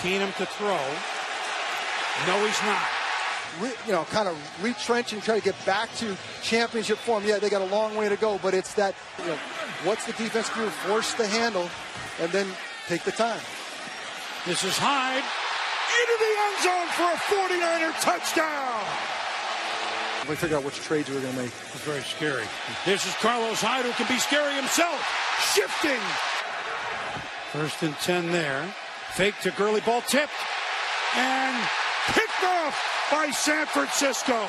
Keenum to throw. No, he's not. Kind of retrench and try to get back to championship form. Yeah, they got a long way to go, but it's that, what's the defense do? Force the handle and then take the time. This is Hyde into the end zone for a 49er touchdown. We figure out which trades we're going to make. It's very scary. This is Carlos Hyde, who can be scary himself. Shifting. 1st and 10 there. Fake to Gurley, ball tipped. And picked off by San Francisco.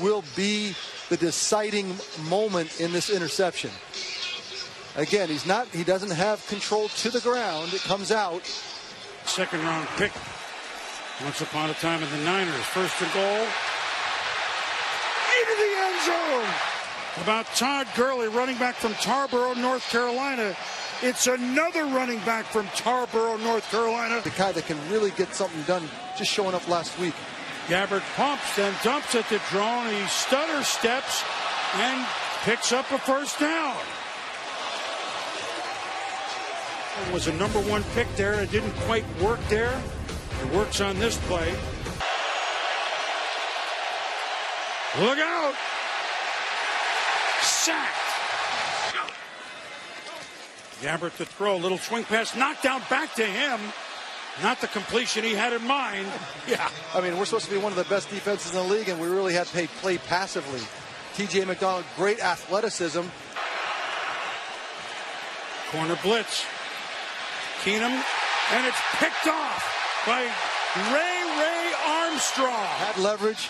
Will be the deciding moment in this interception. Again, he doesn't have control to the ground. It comes out. 2nd round pick. Once upon a time in the Niners. 1st and goal. Into the end zone. About Todd Gurley, running back from Tarboro, North Carolina. It's another running back from Tarboro, North Carolina. The guy that can really get something done, just showing up last week. Gabbard pumps, then dumps at the drone. He stutter steps and picks up a 1st down. It was a number 1 pick there. It didn't quite work there. It works on this play. Look out! Sacked. Gabbard to throw, little swing pass, knocked down back to him. Not the completion he had in mind. Yeah. I mean, we're supposed to be one of the best defenses in the league, and we really had to play passively. T.J. McDonald, great athleticism. Corner blitz. Keenum, and it's picked off by Ray Armstrong. Had leverage.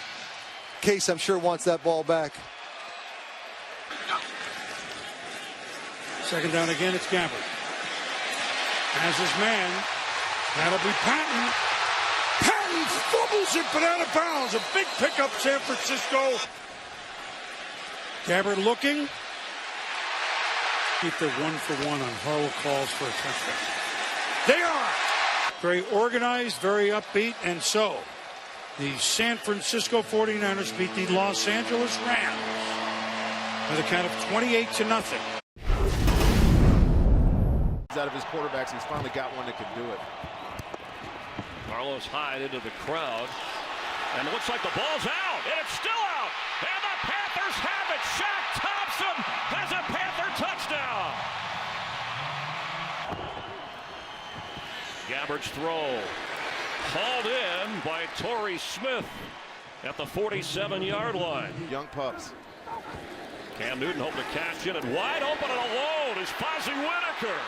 Case, I'm sure, wants that ball back. 2nd down again, it's Gabbard. Has his man. That'll be Patton. Patton fumbles it, but out of bounds. A big pickup, San Francisco. Gabbard looking. Keep their 1-for-1 on Harlow calls for a touchdown. They are very organized, very upbeat, and so the San Francisco 49ers beat the Los Angeles Rams by the count of 28-0. Out of his quarterbacks, he's finally got one that can do it. Carlos Hyde into the crowd, and it looks like the ball's out, and it's still out, and the Panthers have it. Shaq Thompson has a Panther touchdown. Gabbard's throw hauled in by Torrey Smith at the 47-yard line. Young pups. Cam Newton hoping to catch it, and wide open and alone is Fozzie Whitaker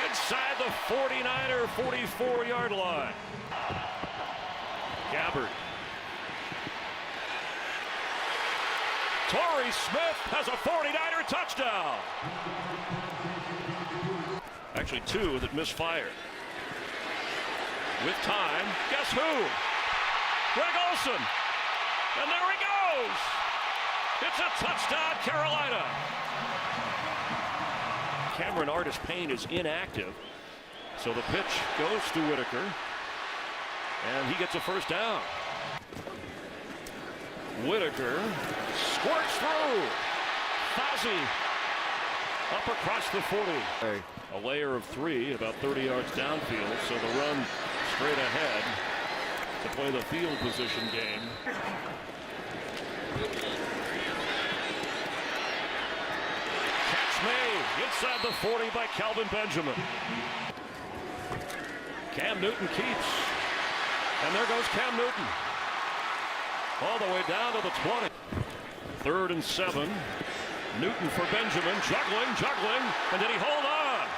inside the 49er 44-yard line. Gabbard. Torrey Smith has a 49er touchdown. Actually 2 that misfired. With time, guess who? Greg Olsen. And there he goes. It's a touchdown, Carolina. Cameron Artis-Payne is inactive. So the pitch goes to Whitaker. And he gets a 1st down. Whitaker squirts through. Fozzie up across the 40. Hey. A layer of 3, about 30 yards downfield. So the run straight ahead to play the field position game. Catch made inside the 40 by Calvin Benjamin. Cam Newton keeps. And there goes Cam Newton. All the way down to the 20. 3rd and 7. Newton for Benjamin. Juggling. And did he hold on?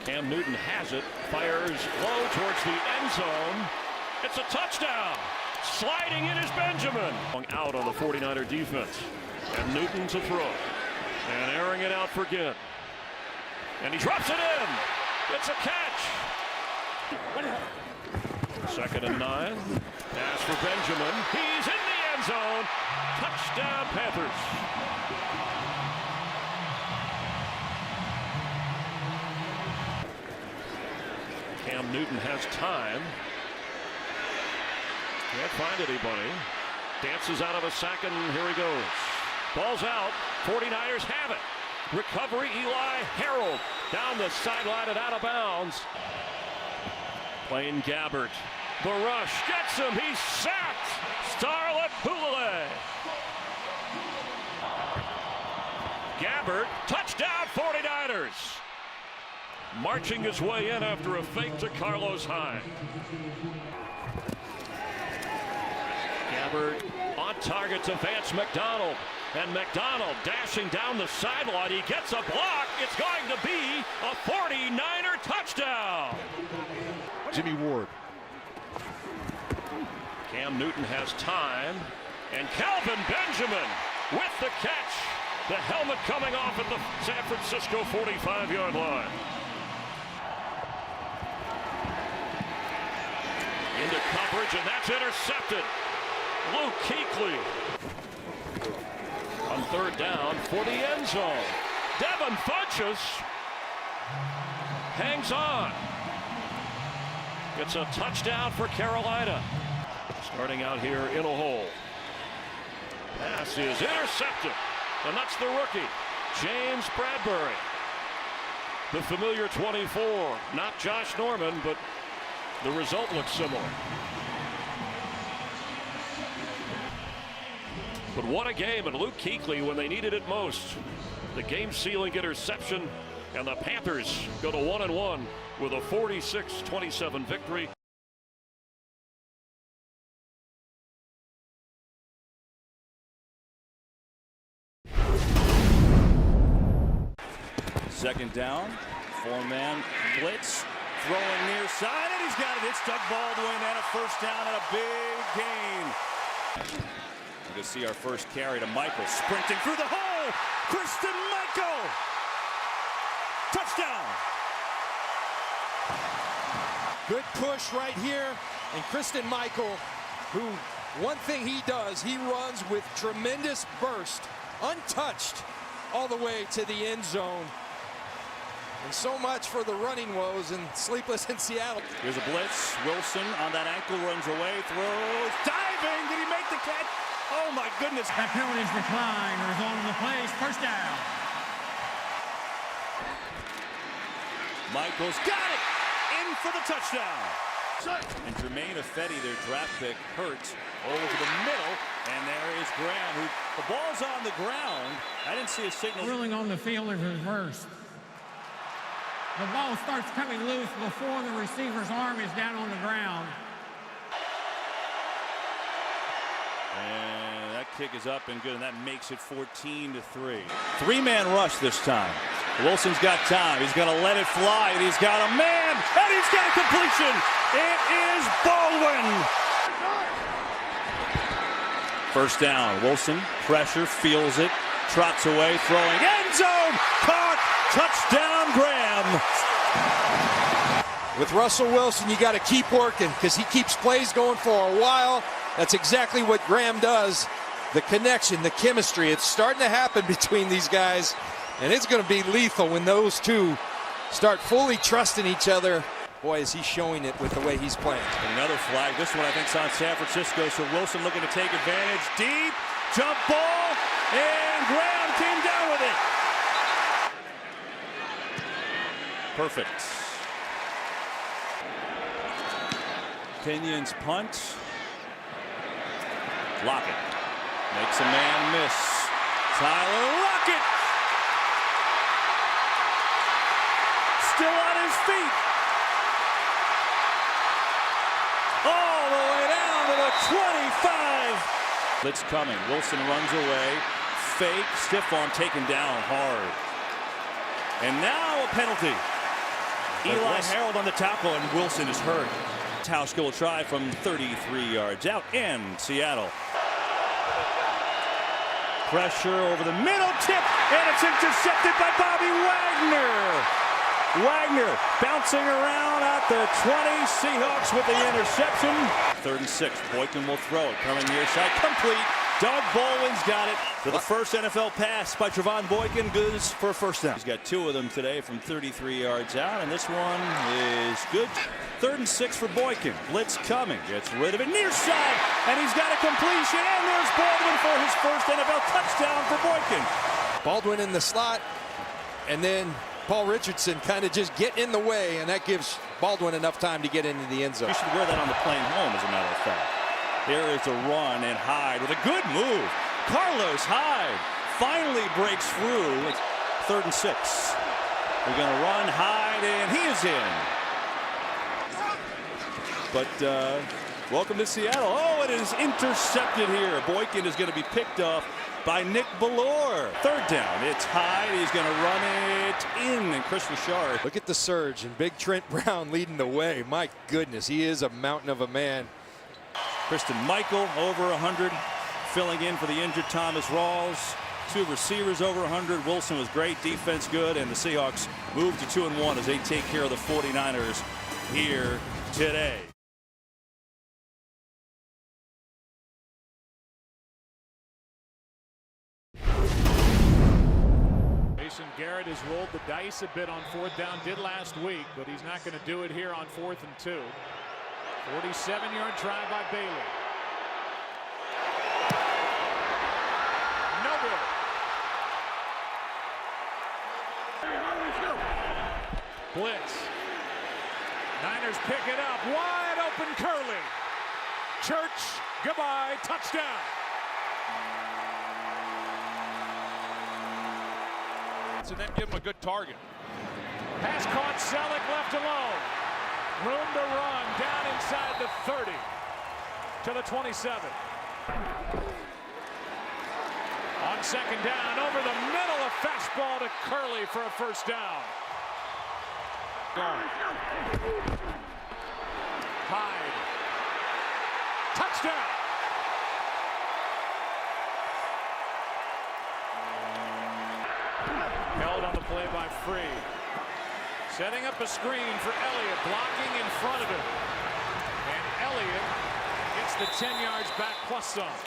Cam Newton has it. Fires low towards the end zone. It's a touchdown. Sliding in is Benjamin. Out on the 49er defense. And Newton to throw. And airing it out for Ginn. And he drops it in. It's a catch. 2nd and 9. Pass for Benjamin. He's in the end zone. Touchdown, Panthers. Cam Newton has time. Can't find anybody. Dances out of a sack, and here he goes. Ball's out. 49ers have it. Recovery, Eli Harold down the sideline and out of bounds. Playing Gabbert. The rush gets him. He's sacked. Starlet Hulale. Gabbert, touchdown 49ers. Marching his way in after a fake to Carlos Hyde. Gabbert on target to Vance McDonald. And McDonald dashing down the sideline. He gets a block. It's going to be a 49er touchdown. Jimmy Ward. Cam Newton has time. And Calvin Benjamin with the catch. The helmet coming off at the San Francisco 45-yard line. Into coverage, and that's intercepted. Luke Kuechly on third down for the end zone. Devin Funchess hangs on. It's a touchdown for Carolina. Starting out here in a hole. Pass is intercepted, and that's the rookie, James Bradbury. The familiar 24, not Josh Norman, but the result looks similar. But what a game, and Luke Kuechly when they needed it most. The game-sealing interception, and the Panthers go to 1-1 with a 46-27 victory. Second down, four-man blitz, throwing near side, and he's got it. It's Doug Baldwin, and a first down and a big gain. You can see our first carry to Michael, sprinting through the hole. Christine Michael, touchdown. Good push right here, and Christine Michael, who one thing he does, he runs with tremendous burst, untouched, all the way to the end zone. And so much for the running woes and sleepless in Seattle. Here's a blitz. Wilson on that ankle runs away, throws, diving. Did he make the catch? Oh my goodness. That penalty's declined. Result of the plays, first down. Michael's got it. In for the touchdown. And Jermaine Ifedi, their draft pick, hurt over to the middle. And there is Graham, who the ball's on the ground. I didn't see a signal. Ruling on the field is reversed. The ball starts coming loose before the receiver's arm is down on the ground. And that kick is up and good, and that makes it 14-3. Three-man rush this time. Wilson's got time. He's going to let it fly, and he's got a man, and he's got a completion. It is Baldwin. First down. Wilson, pressure, feels it, trots away, throwing, end zone, caught, touchdown, Graham. With Russell Wilson, you got to keep working because he keeps plays going for a while. That's exactly what Graham does. The connection, the chemistry, it's starting to happen between these guys, and it's going to be lethal when those two start fully trusting each other. Boy, is he showing it with the way he's playing. Another flag. This one I think is on San Francisco, so Wilson looking to take advantage. Deep, jump ball, and Graham came down with it. Perfect. Kenyon's punt. Lockett makes a man miss. Tyler Lockett still on his feet. All the way down to the 25. Blitz coming. Wilson runs away. Fake. Stiff arm taken down hard. And now a penalty. Eli Harold on the tackle, and Wilson is hurt. Tausch will try from 33 yards out in Seattle. Pressure over the middle, tip, and it's intercepted by Bobby Wagner. Wagner bouncing around at the 20. Seahawks with the interception. 3rd and 6. Boykin will throw it. Coming near side. Complete. Doug Baldwin's got it. For the first NFL pass by Trevon Boykin. Good for a first down. He's got 2 of them today from 33 yards out. And this one is good. 3rd and 6 for Boykin. Blitz coming. Gets rid of it. Near side. And he's got a completion. And there's Baldwin for his first NFL touchdown for Boykin. Baldwin in the slot. and then Paul Richardson kind of just get in the way, and that gives Baldwin enough time to get into the end zone. You should wear that on the plane home, as a matter of fact. There is a run, and Hyde with a good move. Carlos Hyde finally breaks through. It's 3rd and 6. They're going to run Hyde, and he is in. But welcome to Seattle. Oh, it is intercepted here. Boykin is going to be picked off by Nick Ballore. 3rd down. It's Hyde. He's going to run it in. And Chris Richard. Look at the surge, and big Trent Brown leading the way. My goodness, he is a mountain of a man. Kristen Michael over 100, filling in for the injured Thomas Rawls. 2 receivers over 100. Wilson was great, defense good, and the Seahawks move to 2-1 as they take care of the 49ers here today. Jason Garrett has rolled the dice a bit on 4th down, did last week, but he's not going to do it here on 4th and 2. 47-yard try by Bailey. No good. Blitz. Niners pick it up. Wide open Curley. Church, goodbye, touchdown. And then give him a good target. Pass caught, Selleck left alone. Room to run down inside the 30 to the 27. On 2nd down, over the middle, a fastball to Curley for a 1st down. Gone. Hyde. Touchdown. Held on the play by Free. Setting up a screen for Elliott, blocking in front of him. And Elliott gets the 10 yards back plus some.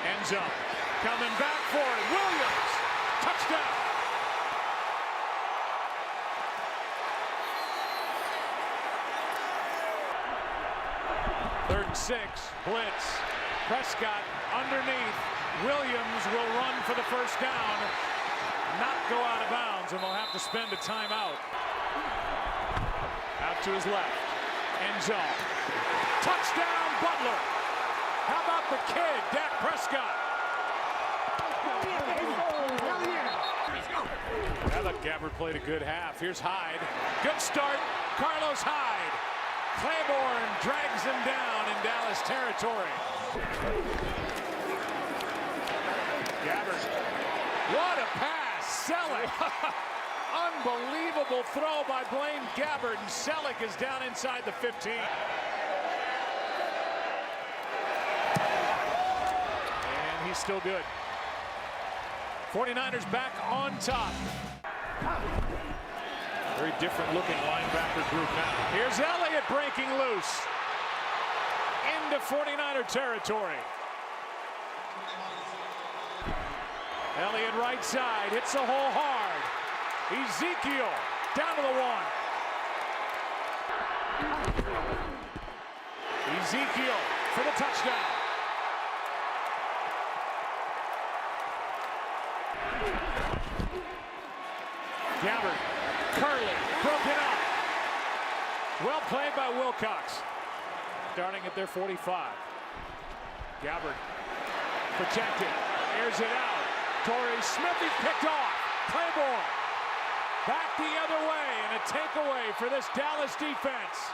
End zone. Coming back for it. Williams. Touchdown. Third and 6. Blitz. Prescott underneath. Williams will run for the 1st down. Not go out of bounds, and they'll have to spend a timeout. Out to his left. End zone. Touchdown, Butler. How about the kid, Dak Prescott? I thought Gabbard played a good half. Here's Hyde. Good start. Carlos Hyde. Claiborne drags him down in Dallas territory. Gabbard. What a pass. Selleck. Unbelievable throw by Blaine Gabbard. And Selleck is down inside the 15. And he's still good. 49ers back on top. Very different looking linebacker group now. Here's Elliott breaking loose into 49er territory. Elliott right side, hits the hole hard. Ezekiel down to the 1. Ezekiel for the touchdown. Gabbard, Curley, broken up. Well played by Wilcox. Starting at their 45. Gabbard, protected, airs it out. Torrey Smith, he's picked off. Claiborne, back the other way, and a takeaway for this Dallas defense.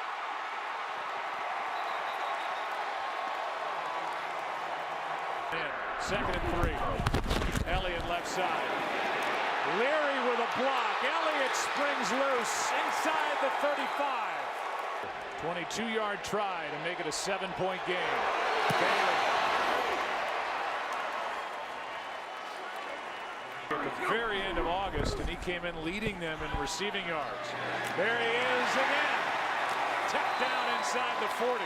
In, 2nd and 3. Elliott left side. Leary with a block. Elliott springs loose inside the 35. 22-yard try to make it a 7-point game. Bailey. At the very end of August, and he came in leading them in receiving yards. There he is again. Tapped down inside the 40.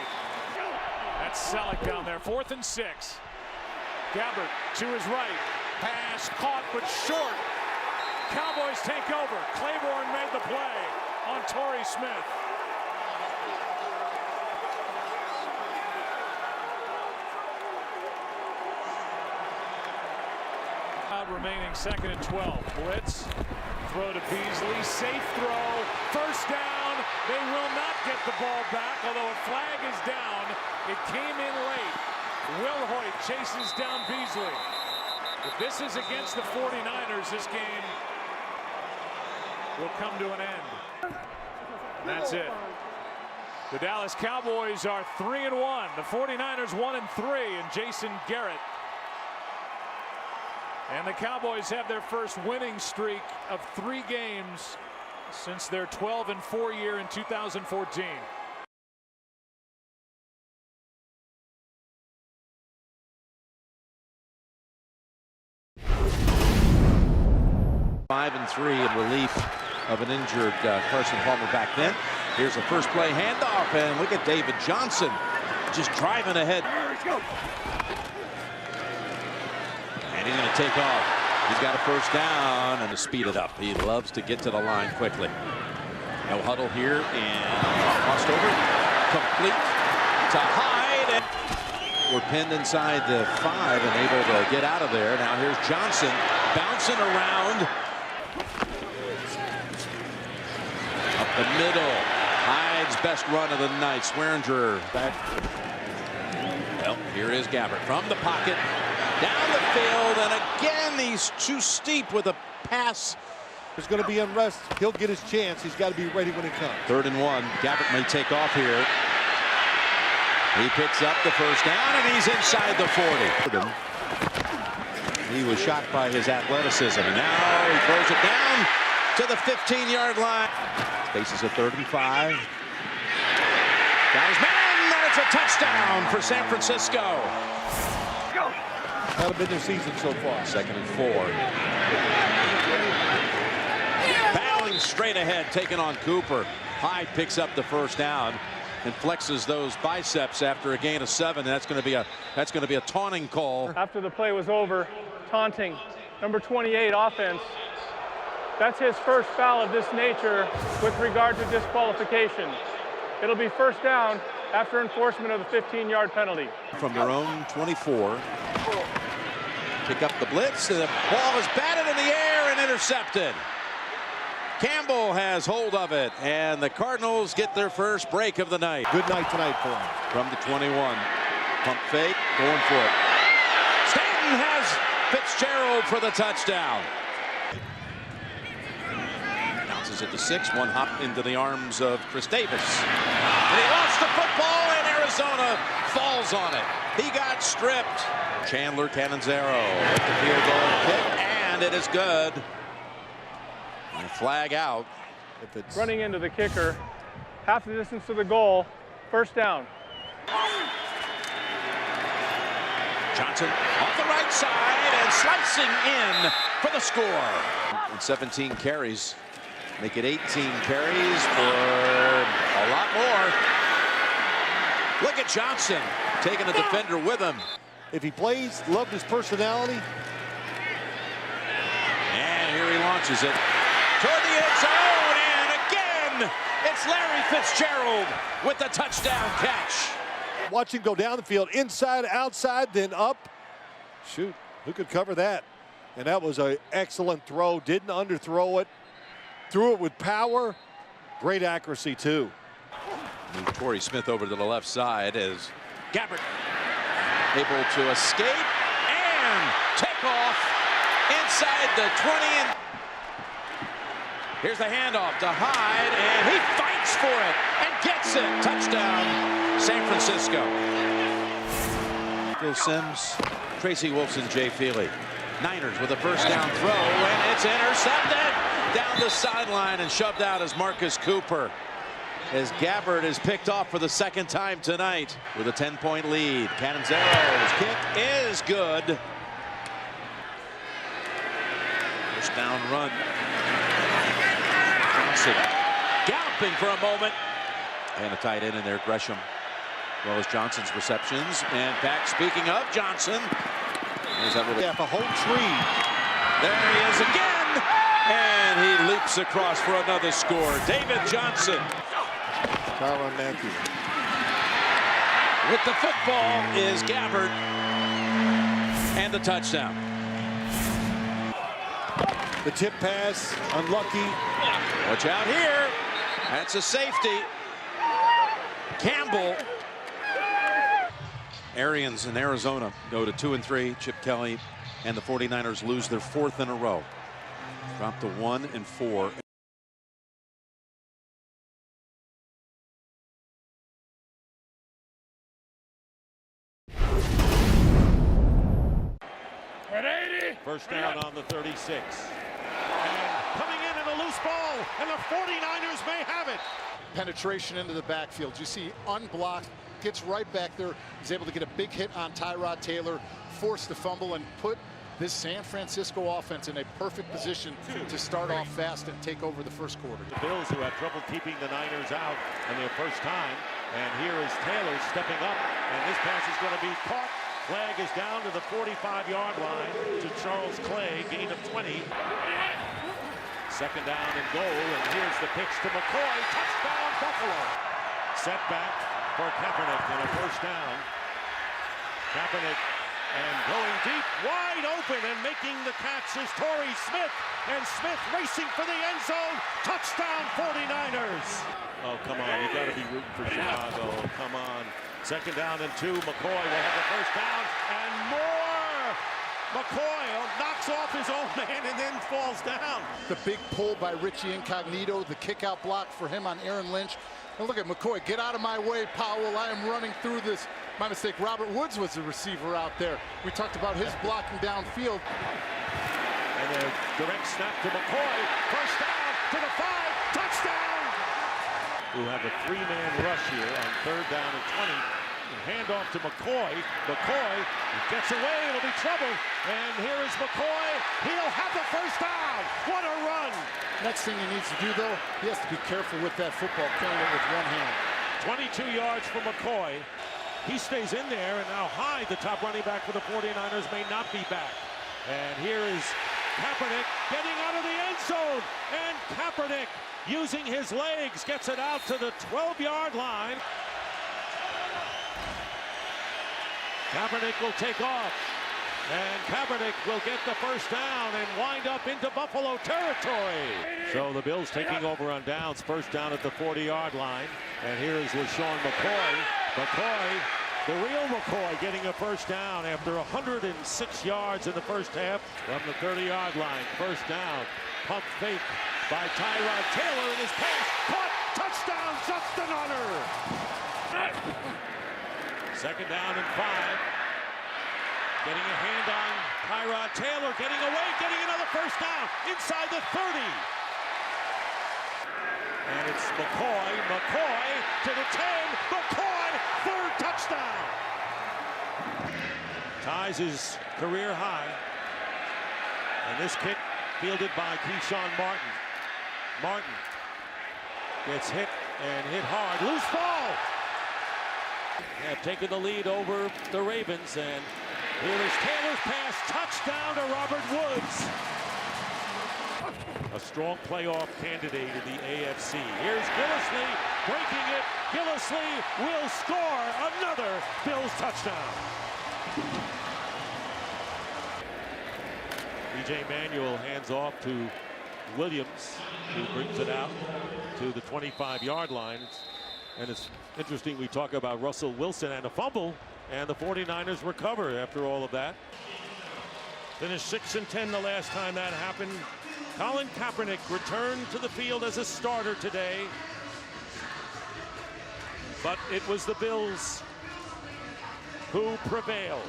That's Selleck down there. 4th and 6. Gabbard to his right. Pass caught but short. Cowboys take over. Claiborne made the play on Torrey Smith. remaining, 2nd and 12. Blitz, throw to Beasley, safe throw, first down. They will not get the ball back, although a flag is down. It came in late. Will Hoyt chases down Beasley. If this is against the 49ers, this game will come to an end. And that's it. The Dallas Cowboys are 3-1. The 49ers 1-3, and Jason Garrett. And the Cowboys have their first winning streak of 3 games since their 12-4 year in 2014. 5-3 in relief of an injured Carson Palmer back then. Here's a first play handoff, and look at David Johnson just driving ahead. And he's going to take off. He's got a first down and to speed it up. He loves to get to the line quickly. No huddle here, and crossed over, complete to Hyde. And we're pinned inside the 5 and able to get out of there. Now here's Johnson bouncing around. Up the middle. Hyde's best run of the night. Swearinger back. Well, here is Gabbert from the pocket. Down the field, and again, he's too steep with a pass. There's going to be unrest. He'll get his chance. He's got to be ready when it comes. 3rd and 1. Gabbert may take off here. He picks up the first down, and he's inside the 40. He was shocked by his athleticism. Now he throws it down to the 15-yard line. Faces a 3rd and 5. Got his man, and it's a touchdown for San Francisco. That'll been their season so far. 2nd and 4. Battling straight ahead, taking on Cooper. Hyde picks up the first down and flexes those biceps after a gain of 7. That's going to be a taunting call. After the play was over, taunting, number 28 offense. That's his first foul of this nature with regard to disqualification. It'll be first down after enforcement of the 15-yard penalty. From their own 24. Pick up the blitz, and the ball is batted in the air and intercepted. Campbell has hold of it, and the Cardinals get their first break of the night. Good night tonight for him. From the 21. Pump fake, going for it. Stanton has Fitzgerald for the touchdown. Bounces at the 6, one hop into the arms of Chris Davis. And he lost the football, and Arizona falls on it. He got stripped. Chandler Cannizzaro with the field goal kick, and it is good. And flag out. If it's running into the kicker, half the distance to the goal, first down. Johnson off the right side and slicing in for the score. And 17 carries. Make it 18 carries for a lot more. Look at Johnson taking a defender with him. If he plays, love his personality. And here he launches it toward the end zone, and again, it's Larry Fitzgerald with the touchdown catch. Watch him go down the field, inside, outside, then up. Shoot, who could cover that? And that was an excellent throw. Didn't underthrow it. Threw it with power. Great accuracy, too. Move Torrey Smith over to the left side as Gabbert able to escape and take off inside the 20. And here's the handoff to Hyde, and he fights for it and gets it. Touchdown, San Francisco. Phil Simms, Tracy Wolfson, Jay Feely. Niners with a first down throw, and it's intercepted down the sideline and shoved out as Marcus Cooper. As Gabbert is picked off for the 2nd time tonight with a 10-point lead. Cannizaro's kick is good. First down run. Johnson galloping for a moment. And a tight end in there, Gresham. Well as Johnson's receptions. And back, speaking of Johnson. There's that little... Yeah, a whole tree. There he is again. And he leaps across for another score. David Johnson. Tyrann Mathieu. With the football is Gabbert, and the touchdown. The tip pass, unlucky. Watch out here. That's a safety. Campbell. Arians in Arizona go to 2-3. Chip Kelly and the 49ers lose their 4th in a row. Drop to 1-4. First down on the 36. And coming in a loose ball, and the 49ers may have it. Penetration into the backfield. You see unblocked, gets right back there. He's able to get a big hit on Tyrod Taylor, force the fumble, and put this San Francisco offense in a perfect position to start off fast and take over the first quarter. The Bills, who have trouble keeping the Niners out on their first time. And here is Taylor stepping up, and this pass is going to be caught. Flag is down to the 45-yard line to Charles Clay, gain of 20. Second down and goal, and here's the pitch to McCoy. Touchdown, Buffalo. Setback for Kaepernick and a first down. Kaepernick and going deep, wide open, and making the catch is Torrey Smith. And Smith racing for the end zone. Touchdown, 49ers. Oh, come on, you got to be rooting for Chicago. Come on. Second down and 2. McCoy will have the first down and more. McCoy knocks off his own man and then falls down. The big pull by Richie Incognito, the kick out block for him on Aaron Lynch. And look at McCoy, get out of my way, Powell. I am running through this. My mistake, Robert Woods was the receiver out there. We talked about his blocking downfield. And a direct snap to McCoy. First down to the 5. Touchdown! We'll have a 3-man rush here on third down and 20. Hand off to McCoy. McCoy gets away. It'll be trouble. And here is McCoy. He'll have the first down. What a run. Next thing he needs to do, though, he has to be careful with that football, carrying it with one hand. 22 yards for McCoy. He stays in there, and now Hyde, the top running back for the 49ers, may not be back. And here is Kaepernick getting out of the end zone. And Kaepernick, using his legs, gets it out to the 12-yard line. Kaepernick will take off. And Kaepernick will get the first down and wind up into Buffalo territory. So the Bills taking over on downs. First down at the 40-yard line. And here is LaShawn McCoy. McCoy, the real McCoy, getting a first down after 106 yards in the first half from the 30-yard line. First down. Pump fake by Tyrod Taylor in his pass. Caught. Touchdown, Justin Hunter. Second down and 5. Getting a hand on Tyrod Taylor, getting away, getting another first down inside the 30. And it's McCoy to the 10. McCoy, third touchdown. Ties his career high. And this kick fielded by Keyshawn Martin. Martin gets hit and hit hard. Loose ball. They have taken the lead over the Ravens, and here is Taylor's pass, touchdown to Robert Woods. A strong playoff candidate in the AFC. Here's Gillislee breaking it. Gillislee will score another Bills touchdown. B.J. Manuel hands off to Williams, who brings it out to the 25-yard line. And it's interesting, we talk about Russell Wilson and a fumble, and the 49ers recover after all of that. Finished 6-10 the last time that happened. Colin Kaepernick returned to the field as a starter today. But it was the Bills who prevailed.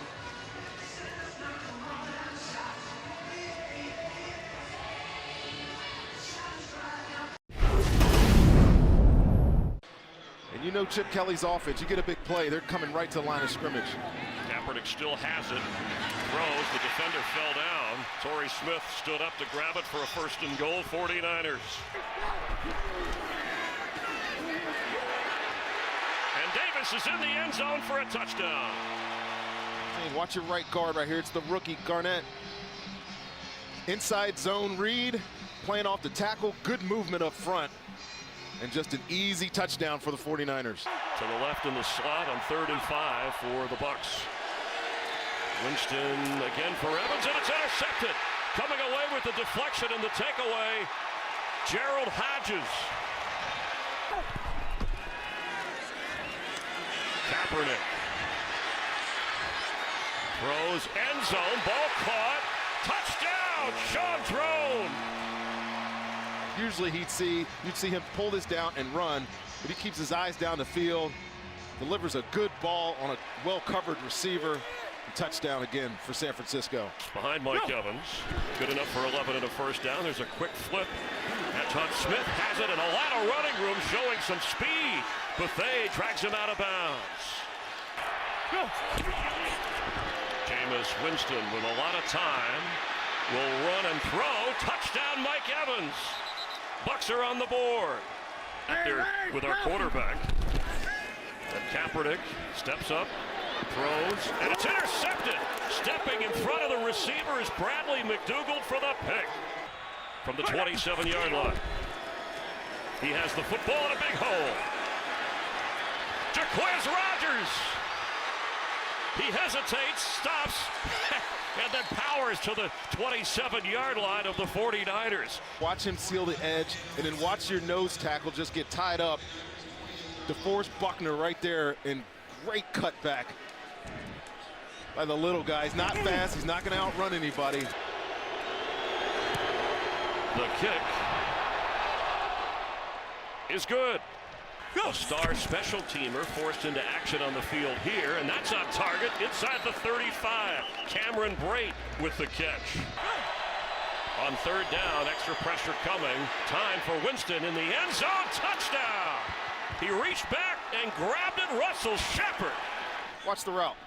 You know Chip Kelly's offense. You get a big play, they're coming right to the line of scrimmage. Kaepernick still has it. Throws. The defender fell down. Torrey Smith stood up to grab it for a first and goal. 49ers. And Davis is in the end zone for a touchdown. Hey, watch your right guard right here. It's the rookie Garnett. Inside zone read. Playing off the tackle. Good movement up front. And just an easy touchdown for the 49ers. To the left in the slot on 3rd and 5 for the Bucs. Winston again for Evans, and it's intercepted. Coming away with the deflection and the takeaway, Gerald Hodges. Kaepernick throws end zone, ball caught, touchdown, Sean Drone. Usually you'd see him pull this down and run, but he keeps his eyes down the field, delivers a good ball on a well-covered receiver, and touchdown again for San Francisco. Behind Mike Evans, good enough for 11 and a first down. There's a quick flip. Anton Smith has it, and a lot of running room, showing some speed. Buffet drags him out of bounds. Jameis Winston with a lot of time will run and throw. Touchdown, Mike Evans. Bucks are on the board. There with our quarterback. And Kaepernick steps up, throws, and it's intercepted. Stepping in front of the receiver is Bradley McDougald for the pick from the 27-yard line. He has the football in a big hole. Jaquiz Rodgers. He hesitates, stops, and then powers to the 27-yard line of the 49ers. Watch him seal the edge, and then watch your nose tackle just get tied up. DeForest Buckner right there, and great cutback by the little guy. He's not fast. He's not going to outrun anybody. The kick is good. A star special teamer forced into action on the field here, and that's on target inside the 35. Cameron Brate with the catch. On third down, extra pressure coming. Time for Winston in the end zone. Touchdown! He reached back and grabbed it. Russell Shepard. Watch the route.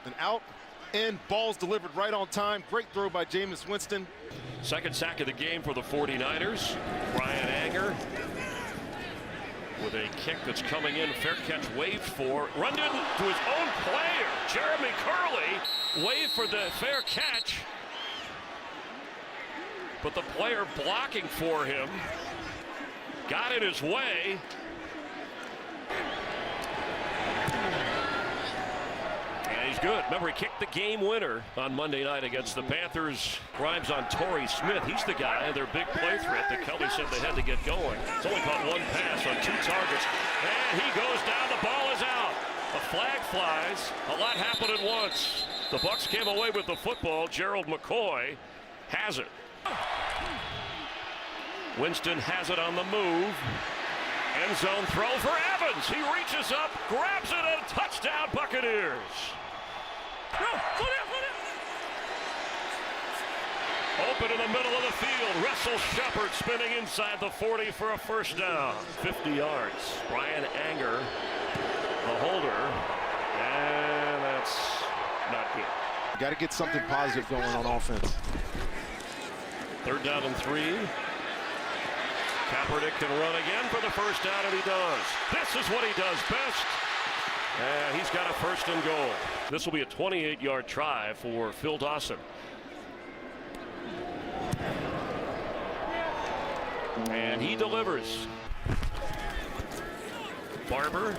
An out and balls delivered right on time. Great throw by Jameis Winston. Second sack of the game for the 49ers. Brian Anger with a kick that's coming in. Fair catch waved for. Run into his own player. Jeremy Curley waved for the fair catch. But the player blocking for him got in his way. And he's good. Remember, he kicked the game winner on Monday night against the Panthers. Grimes on Torrey Smith. He's the guy, their big play threat that Kelly said they had to get going. He's only caught one pass on 2 targets. And he goes down. The ball is out. A flag flies. A lot happened at once. The Bucs came away with the football. Gerald McCoy has it. Winston has it on the move. End zone throw for Evans. He reaches up, grabs it, and touchdown Buccaneers. Open in the middle of the field. Russell Shepard spinning inside the 40 for a first down. 50 yards. Brian Anger, the holder. And that's not good. Got to get something positive going on offense. Third down and 3. Kaepernick can run again for the first down, and he does. This is what he does best. And he's got a first and goal. This will be a 28-yard try for Phil Dawson. And he delivers. Barber.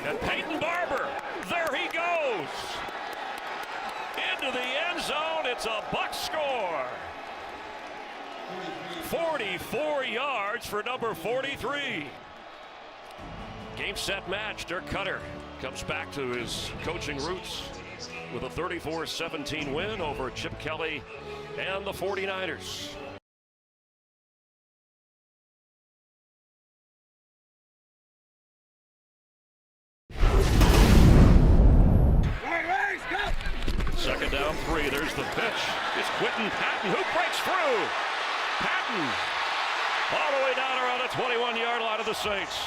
And Peyton Barber. There he goes. Into the end zone. It's a Bucs score. 44 yards for number 43. Game, set, match. Dirk Cutter comes back to his coaching roots with a 34-17 win over Chip Kelly and the 49ers. Second down 3. There's the pitch. It's Quentin Patton who breaks through. Patton all the way down around the 21-yard line of the Saints.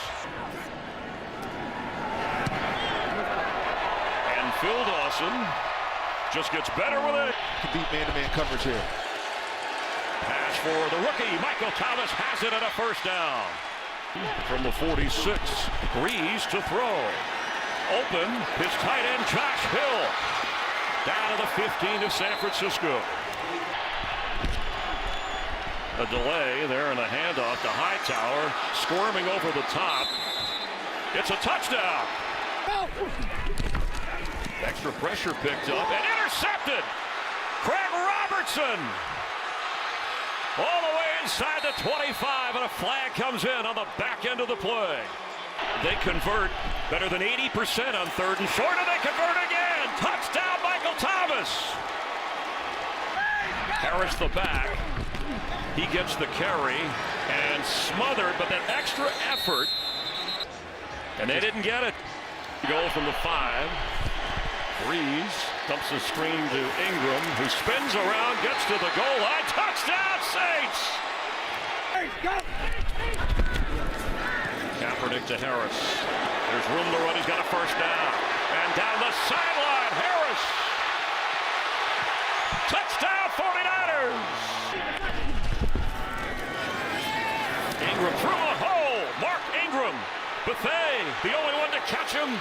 And Phil Dawson just gets better with it. Can beat man-to-man coverage here. Pass for the rookie. Michael Thomas has it at a first down. From the 46, Breeze to throw. Open, his tight end Josh Hill. Down to the 15 of San Francisco. A delay there and a handoff to Hightower, squirming over the top. It's a touchdown. Extra pressure picked up and intercepted. Craig Robertson. All the way inside the 25, and a flag comes in on the back end of the play. They convert better than 80% on 3rd and short, and they convert again. Touchdown, Michael Thomas. Harris the back. He gets the carry and smothered, but that extra effort, and they didn't get it. Goal from the 5. Breeze dumps a screen to Ingram, who spins around, gets to the goal line. Touchdown, Saints! Kaepernick to Harris. There's room to run. He's got a first down. And down the sideline, Harris. Touchdown, 49ers! Ingram through a hole. Mark Ingram. Buffet, the only one to catch him.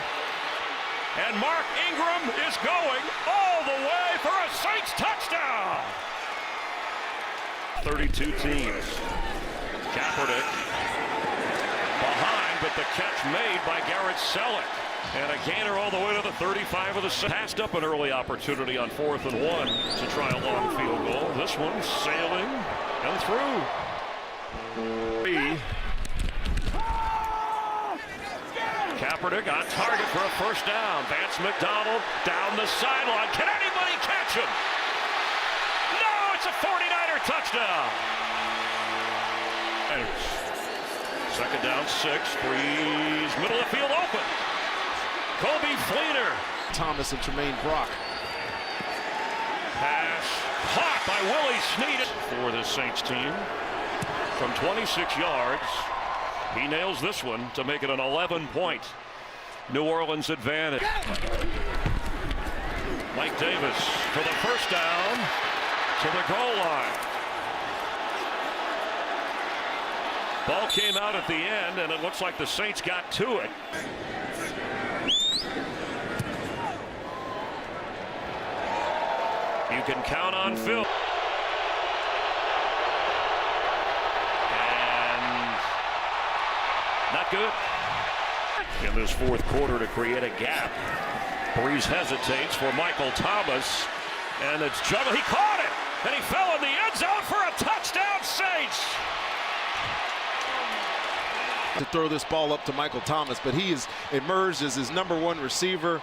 And Mark Ingram is going all the way for a Saints touchdown. 32 teams. Kaepernick behind, but the catch made by Garrett Selleck. And a gainer all the way to the 35 of the Saints. Passed up an early opportunity on 4th and 1 to try a long field goal. This one sailing and through. Kaepernick on target for a first down. Vance McDonald down the sideline. Can anybody catch him? No, it's a 49er touchdown. Second down, 6. Breeze, middle of the field open. Kobe Fleener. Thomas and Tremaine Brock. Pass caught by Willie Snead for the Saints team. From 26 yards, he nails this one to make it an 11-point New Orleans advantage. Mike Davis for the first down to the goal line. Ball came out at the end, and it looks like the Saints got to it. You can count on Phil. And not good. In this 4th quarter to create a gap. Breeze hesitates for Michael Thomas. And it's juggled. He caught it. And he fell in the end zone for a touchdown, Saints. To throw this ball up to Michael Thomas, but he is emerged as his #1 receiver.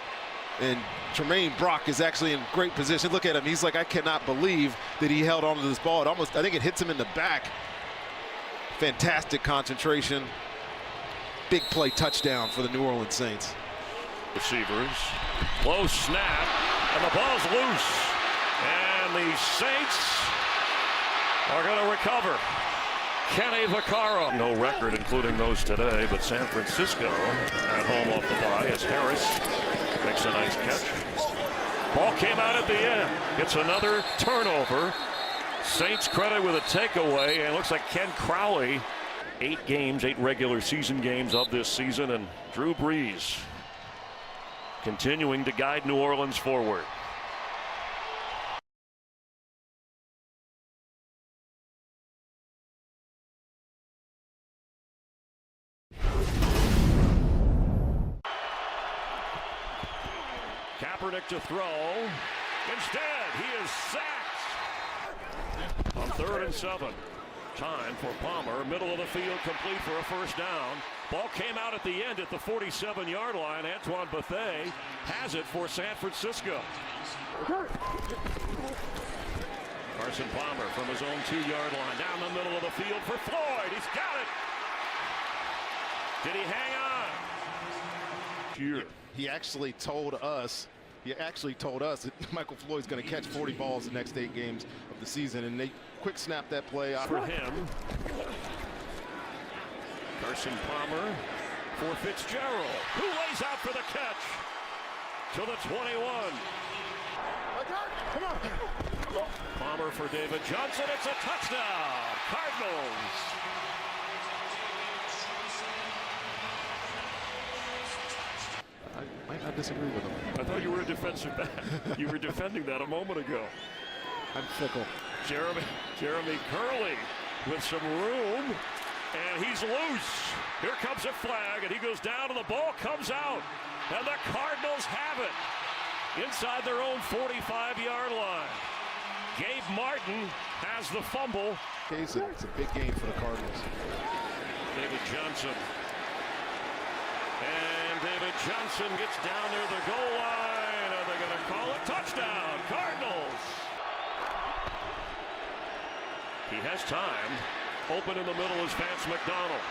And Tremaine Brock is actually in great position. Look at him. He's like, I cannot believe that he held onto this ball. I think it hits him in the back. Fantastic concentration. Big play touchdown for the New Orleans Saints. Receivers. Close snap. And the ball's loose. And the Saints are going to recover. Kenny Vaccaro. No record, including those today, but San Francisco at home off the bye as Harris makes a nice catch. Ball came out at the end. It's another turnover. Saints credit with a takeaway, and it looks like Ken Crowley. 8 games, 8 regular season games of this season, and Drew Brees continuing to guide New Orleans forward. Kaepernick to throw. Instead, he is sacked on 3rd and 7. Time for Palmer, middle of the field, complete for a first down. Ball came out at the end at the 47-yard line. Antoine Bethea has it for San Francisco. Carson Palmer from his own 2-yard line, down the middle of the field for Floyd. He's got it. Did he hang on? Here. He actually told us that Michael Floyd's going to catch 40 balls the next 8 games of the season, and they quick snap that play out for him. Carson Palmer for Fitzgerald, who lays out for the catch to the 21. Come on. Palmer for David Johnson. It's a touchdown. Cardinals. I might not disagree with him. I thought you were a defensive back. You were defending that a moment ago. I'm fickle. Jeremy Curley with some room, and he's loose. Here comes a flag, and he goes down, and the ball comes out. And the Cardinals have it inside their own 45-yard line. Gabe Martin has the fumble. It's a big game for the Cardinals. David Johnson. And David Johnson gets down near the goal line. Are they going to call it? Touchdown, Cardinals. He has time. Open in the middle is Vance McDonald.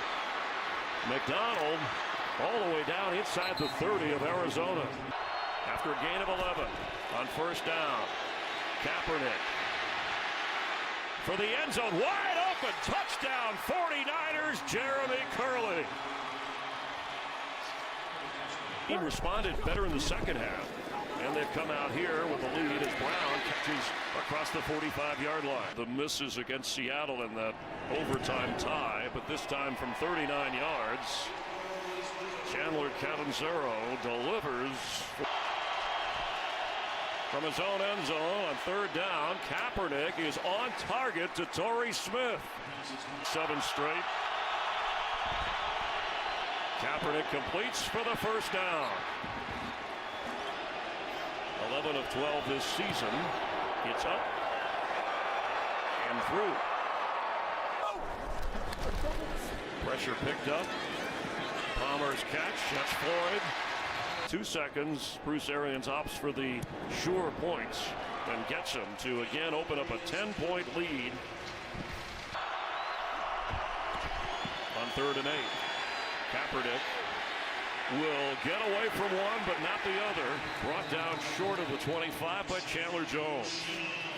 McDonald all the way down inside the 30 of Arizona. After a gain of 11 on first down. Kaepernick for the end zone, wide open, touchdown, 49ers, Jeremy Curley. He responded better in the second half, and they've come out here with the lead as Brown catches across the 45-yard line. The misses against Seattle in that overtime tie, but this time from 39 yards. Chandler Catanzaro delivers from his own end zone on third down. Kaepernick is on target to Torrey Smith. 7 straight. Kaepernick completes for the first down. 11 of 12 this season. It's up and through. Pressure picked up. Palmer's catch. That's Floyd. 2 seconds. Bruce Arians opts for the sure points and gets him to again open up a 10-point lead on 3rd and 8. Kaepernick will get away from one, but not the other. Brought down short of the 25 by Chandler Jones.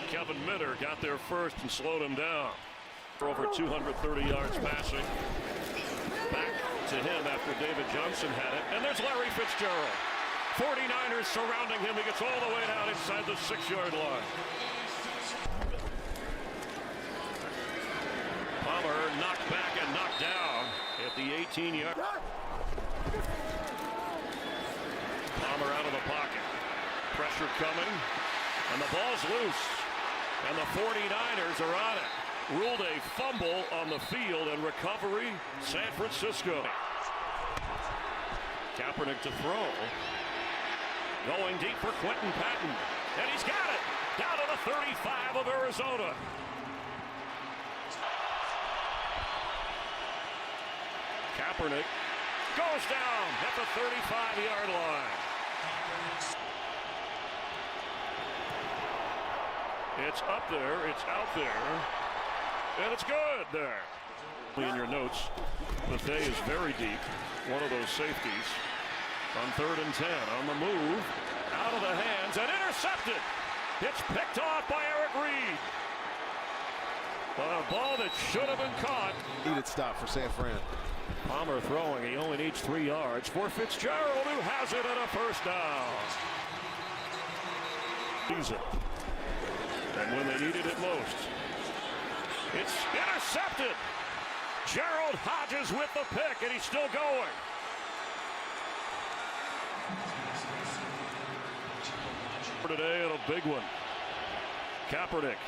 Kevin Mitter got there first and slowed him down. For over 230 yards passing. Back to him after David Johnson had it. And there's Larry Fitzgerald. 49ers surrounding him. He gets all the way down inside the 6-yard line. Palmer knocked back and knocked down at the 18-yard. Palmer out of the pocket. Pressure coming. And the ball's loose. And the 49ers are on it. Ruled a fumble on the field and recovery, San Francisco. Kaepernick to throw. Going deep for Quentin Patton. And he's got it. Down to the 35 of Arizona. Kaepernick goes down at the 35-yard line. It's up there. It's out there. And it's good there. In your notes, Buffet is very deep. One of those safeties. On 3rd and 10. On the move. Out of the hands and intercepted. It's picked off by Eric Reed. A ball that should have been caught. Needed stop for San Fran. Palmer throwing. He only needs 3 yards for Fitzgerald, who has it at a first down. And when they needed it most. It's intercepted. Gerald Hodges with the pick, and he's still going. For today, and a big one. Kaepernick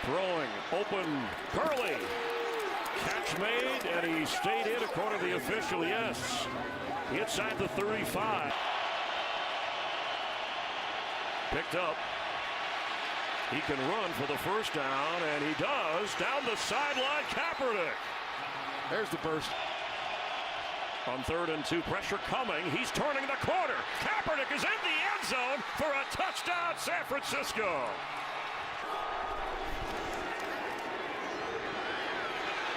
throwing, open, Curley. Catch made, and he stayed in according to the official, yes. Inside the 35. Picked up. He can run for the first down, and he does. Down the sideline, Kaepernick. There's the burst. On 3rd and 2, pressure coming. He's turning the corner. Kaepernick is in the end zone for a touchdown, San Francisco.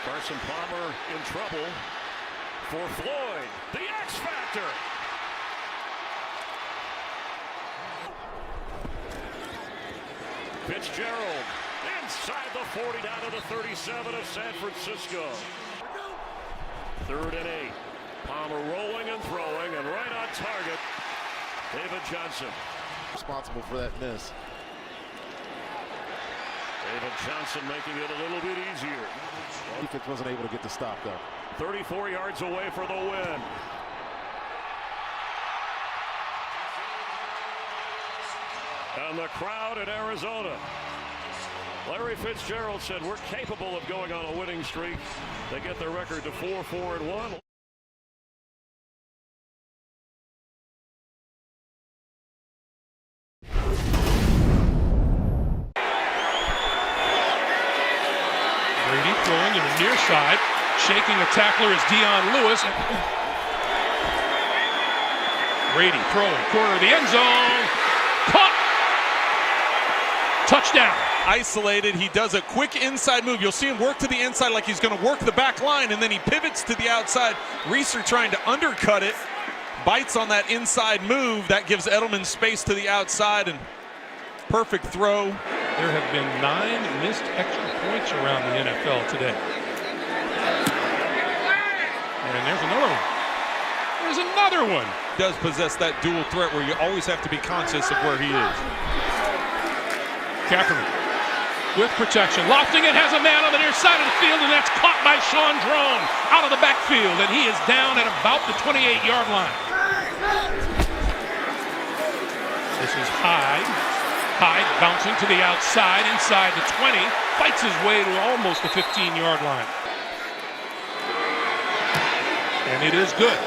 Carson Palmer in trouble for Floyd, the X Factor. Fitzgerald inside the 40 down to the 37 of San Francisco. 3rd and 8. Palmer rolling and throwing and right on target. David Johnson. Responsible for that miss. David Johnson making it a little bit easier. Defense wasn't able to get the stop though. 34 yards away for the win. And the crowd in Arizona. Larry Fitzgerald said, we're capable of going on a winning streak. They get their record to 4-4-1. near side. Shaking the tackler is Dion Lewis. Brady throwing, corner of the end zone. Caught! Touchdown. Isolated, he does a quick inside move. You'll see him work to the inside like he's going to work the back line, and then he pivots to the outside. Reeser trying to undercut it, bites on that inside move. That gives Edelman space to the outside, and perfect throw. There have been 9 missed extra points around the NFL today. And there's another one. There's another one. Does possess that dual threat where you always have to be conscious of where he is. Kaepernick with protection, lofting it, has a man on the near side of the field, and that's caught by Sean Drone out of the backfield, and he is down at about the 28-yard line. This is Hyde. Hyde bouncing to the outside, inside the 20, fights his way to almost the 15-yard line. And it is good.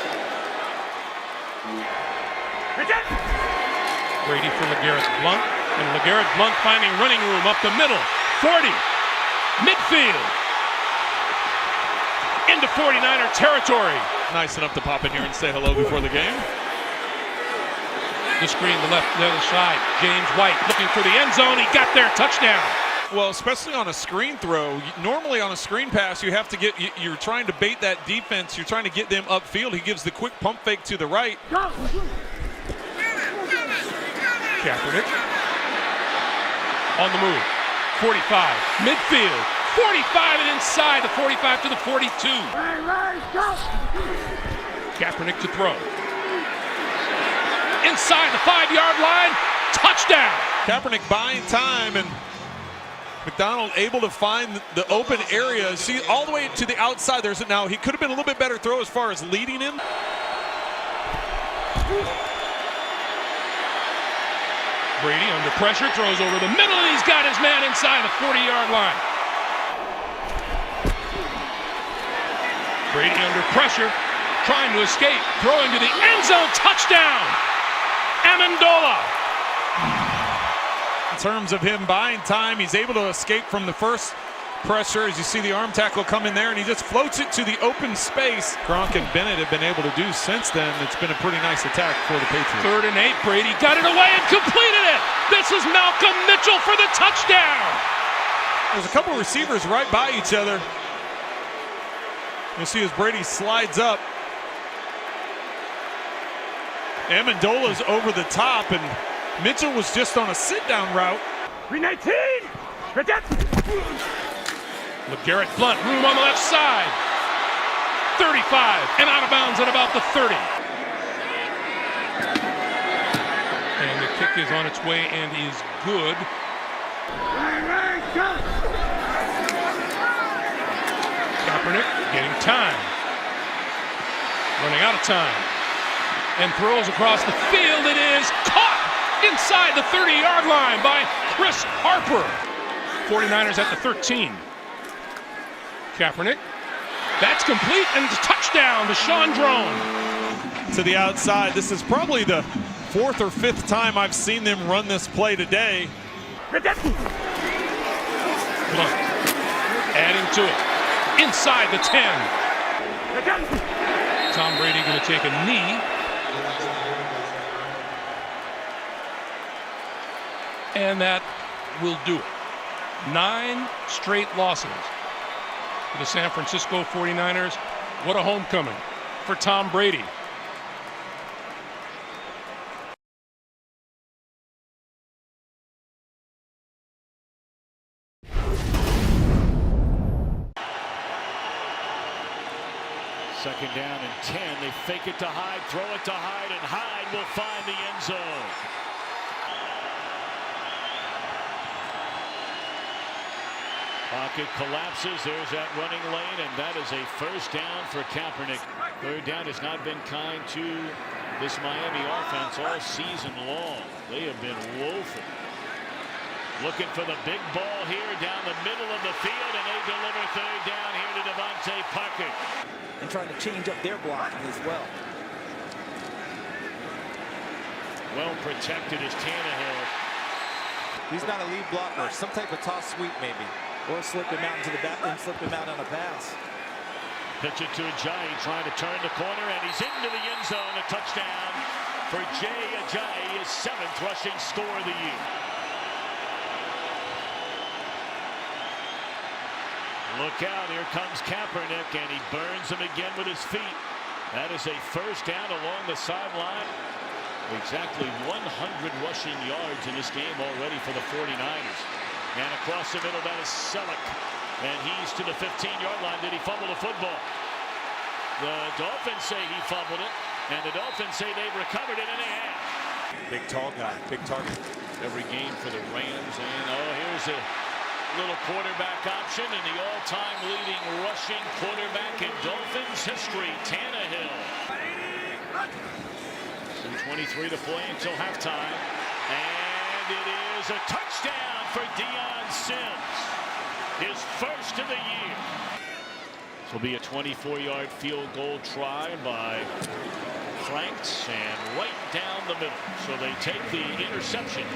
Brady for LeGarrette Blount. And LeGarrette Blount finding running room up the middle. 40. Midfield. Into 49er territory. Nice enough to pop in here and say hello before the game. The screen, the other side. James White looking for the end zone. He got there. Touchdown. Well, especially on a screen throw. Normally on a screen pass, you have to get, you're trying to bait that defense. You're trying to get them upfield. He gives the quick pump fake to the right. Kaepernick on the move. 45. Midfield. 45 and inside the 45 to the 42. Kaepernick to throw. Inside the 5-yard line. Touchdown. Kaepernick buying time, and McDonald able to find the open area. See, all the way to the outside. Now, he could have been a little bit better throw as far as leading him. Brady under pressure, throws over the middle, and he's got his man inside the 40-yard line. Brady under pressure, trying to escape, throwing to the end zone, touchdown! Amendola. In terms of him buying time, he's able to escape from the first pressure as you see the arm tackle come in there, and he just floats it to the open space. Gronk and Bennett have been able to do since then. It's been a pretty nice attack for the Patriots. 3rd and 8, Brady got it away and completed it. This is Malcolm Mitchell for the touchdown. There's a couple receivers right by each other. You'll see as Brady slides up. Amendola's over the top, and Mitchell was just on a sit-down route. 319. LeGarrette Blount, room on the left side. 35 and out of bounds at about the 30. And the kick is on its way and is good. Kaepernick getting time. Running out of time. And throws across the field. It is caught inside the 30-yard line by Chris Harper. 49ers at the 13. Kaepernick. That's complete, and it's a touchdown to Sean Drone. To the outside. This is probably the 4th or 5th time I've seen them run this play today. Blount adding to it. Inside the 10. Tom Brady going to take a knee. And that will do it. 9 straight losses for the San Francisco 49ers. What a homecoming for Tom Brady. Second down and 10. They fake it to Hyde, throw it to Hyde, and Hyde will find the end zone. Pocket collapses. There's that running lane, and that is a first down for Kaepernick. 3rd down has not been kind to this Miami offense all season long. They have been woeful. Looking for the big ball here down the middle of the field, and they deliver 3rd down here to Devontae Parker. And trying to change up their blocking as well. Well protected is Tannehill. He's not a lead blocker. Some type of toss sweep maybe. Or slip him out into the back and slip him out on a pass. Pitch it to Ajayi, trying to turn the corner, and he's into the end zone. A touchdown for Jay Ajayi, his 7th rushing score of the year. Look out, here comes Kaepernick, and he burns him again with his feet. That is a first down along the sideline. Exactly 100 rushing yards in this game already for the 49ers. And across the middle, that is Selleck. And he's to the 15-yard line. Did he fumble the football? The Dolphins say he fumbled it, and the Dolphins say they've recovered it, and they have. Big tall guy, big target. Every game for the Rams, and here's a little quarterback option, and the all-time leading rushing quarterback in Dolphins history, Tannehill. 2:23 to play until halftime, and it is a touchdown for Deion Sims. His first of the year. This will be a 24-yard field goal try by Franks, and right down the middle. So they take the interception.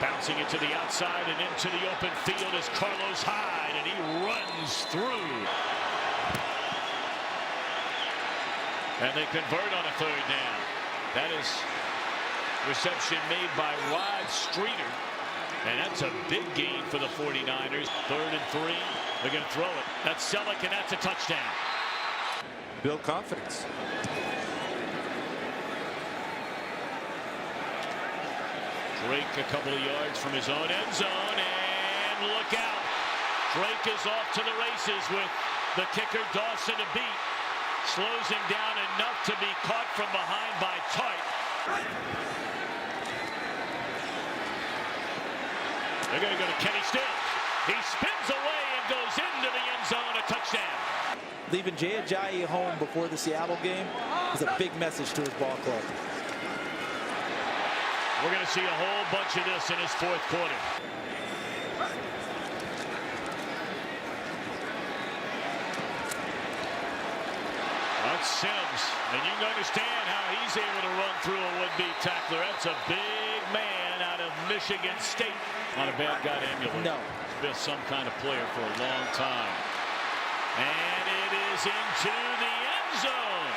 Bouncing it to the outside and into the open field is Carlos Hyde, and he runs through. And they convert on a 3rd down. That is reception made by Rod Streeter, and that's a big gain for the 49ers. 3rd and 3. They're going to throw it. That's Selleck, and that's a touchdown. Build confidence. Drake a couple of yards from his own end zone, and look out. Drake is off to the races with the kicker Dawson to beat. Slows him down enough to be caught from behind by Tart. They're going to go to Kenny Stills. He spins away and goes into the end zone. A touchdown. Leaving Jay Ajayi home before the Seattle game is a big message to his ball club. We're going to see a whole bunch of this in his 4th quarter. That's Sims, and you can understand how he's able to run through a would-be tackler. That's a big man out of Michigan State. Not a bad guy to emulate. No. He's been some kind of player for a long time. And it is into the end zone.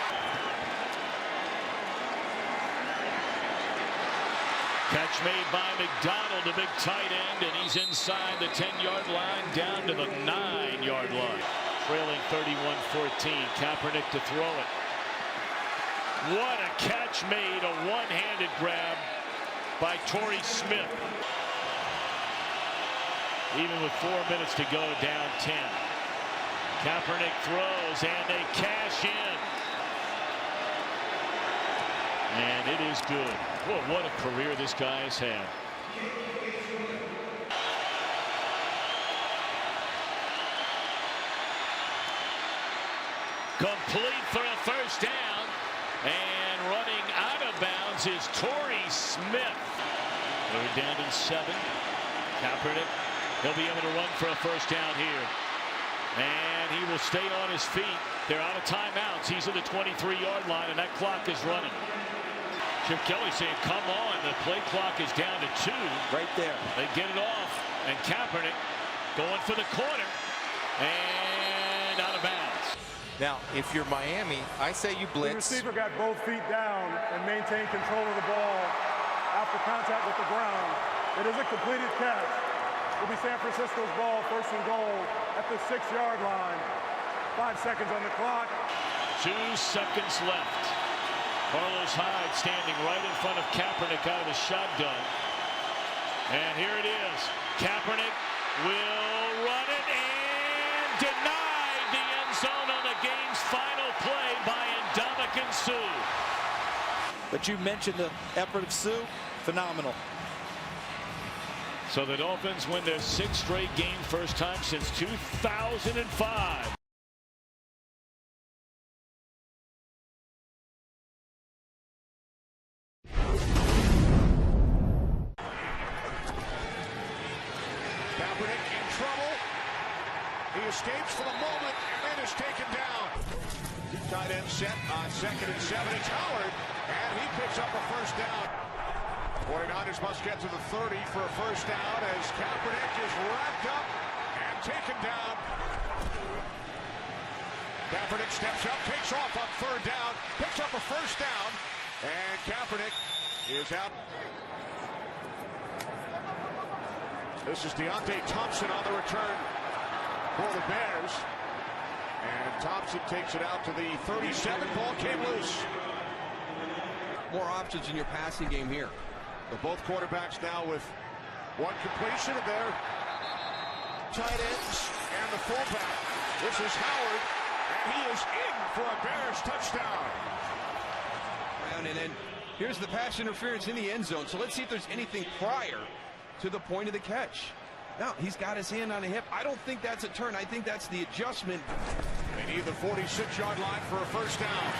Catch made by McDonald, the big tight end, and he's inside the 10-yard line down to the 9-yard line. Trailing 31-14. Kaepernick to throw it. What a catch made, a one-handed grab by Torrey Smith. Even with 4 minutes to go, down 10. Kaepernick throws, and they cash in. And it is good. Whoa, what a career this guy has had. Complete for a first down. And running out of bounds is Torrey Smith. They're down to 7. Kaepernick, he'll be able to run for a first down here. And he will stay on his feet. They're out of timeouts. He's at the 23-yard line, and that clock is running. Chip Kelly saying, come on. The play clock is down to 2. Right there. They get it off. And Kaepernick going for the corner. And out of bounds. Now, if you're Miami, I say you blitz. The receiver got both feet down and maintained control of the ball after contact with the ground. It is a completed catch. It'll be San Francisco's ball, 1st and goal at the 6-yard line. 5 seconds on the clock. 2 seconds left. Carlos Hyde standing right in front of Kaepernick out of the shotgun. And here it is. Kaepernick will run it and denied the end zone on the game's final play by Ndamukong Suh. But you mentioned the effort of Suh. Phenomenal. So the Dolphins win their 6th straight game, first time since 2005. Kaepernick in trouble. He escapes for the moment and then is taken down. Tight end set on 2nd and 7. It's Howard, and he picks up a first down. 49ers must get to the 30 for a first down as Kaepernick is wrapped up and taken down. Kaepernick steps up, takes off on third down, picks up a first down, and Kaepernick is out. This is Deontay Thompson on the return for the Bears. And Thompson takes it out to the 37. Ball came loose. More options in your passing game here. So both quarterbacks now with one completion of their tight ends and the fullback. This is Howard, and he is in for a Bears touchdown. And then here's the pass interference in the end zone. So let's see if there's anything prior to the point of the catch. Now, he's got his hand on the hip. I don't think that's a turn. I think that's the adjustment. They need the 46-yard line for a first down.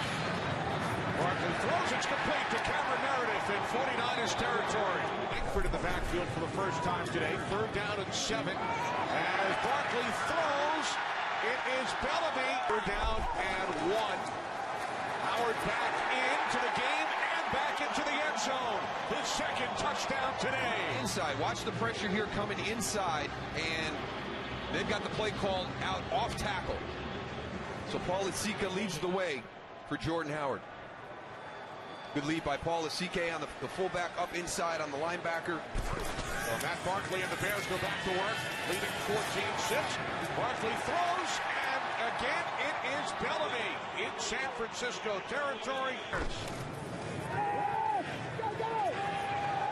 Barkley throws, it's complete to Cameron Meredith in 49ers territory. Langford in the backfield for the first time today. Third down and 7. As Barkley throws, it is Bellamy. Third down and 1. Howard back into the game and back into the end zone. His second touchdown today. Inside, watch the pressure here coming inside, and they've got the play called out off tackle. So Paul Asika leads the way for Jordan Howard. Good lead by Paul Asika on the fullback up inside on the linebacker. Well, Matt Barkley and the Bears go back to work, leading 14-6. Barkley throws, and again it is Bellamy in San Francisco territory.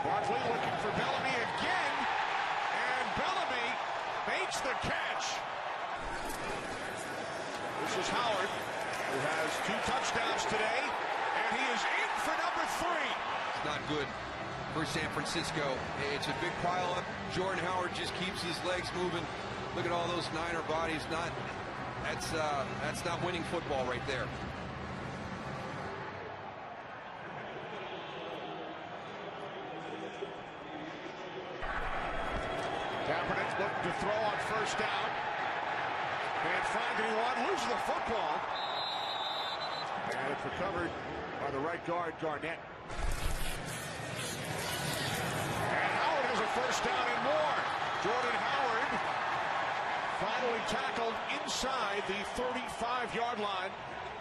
Barkley looking for Bellamy again, and Bellamy makes the catch. This is Howard, who has 2 touchdowns today, and he is in for number 3. It's not good for San Francisco. It's a big pile up. Jordan Howard just keeps his legs moving. Look at all those Niner bodies. That's not winning football right there. Kaepernick looking to throw on first down. Can't find anyone. Loses the football. And it's recovered by the right guard, Garnett. And Howard has a first down and more. Jordan Howard finally tackled inside the 35-yard line.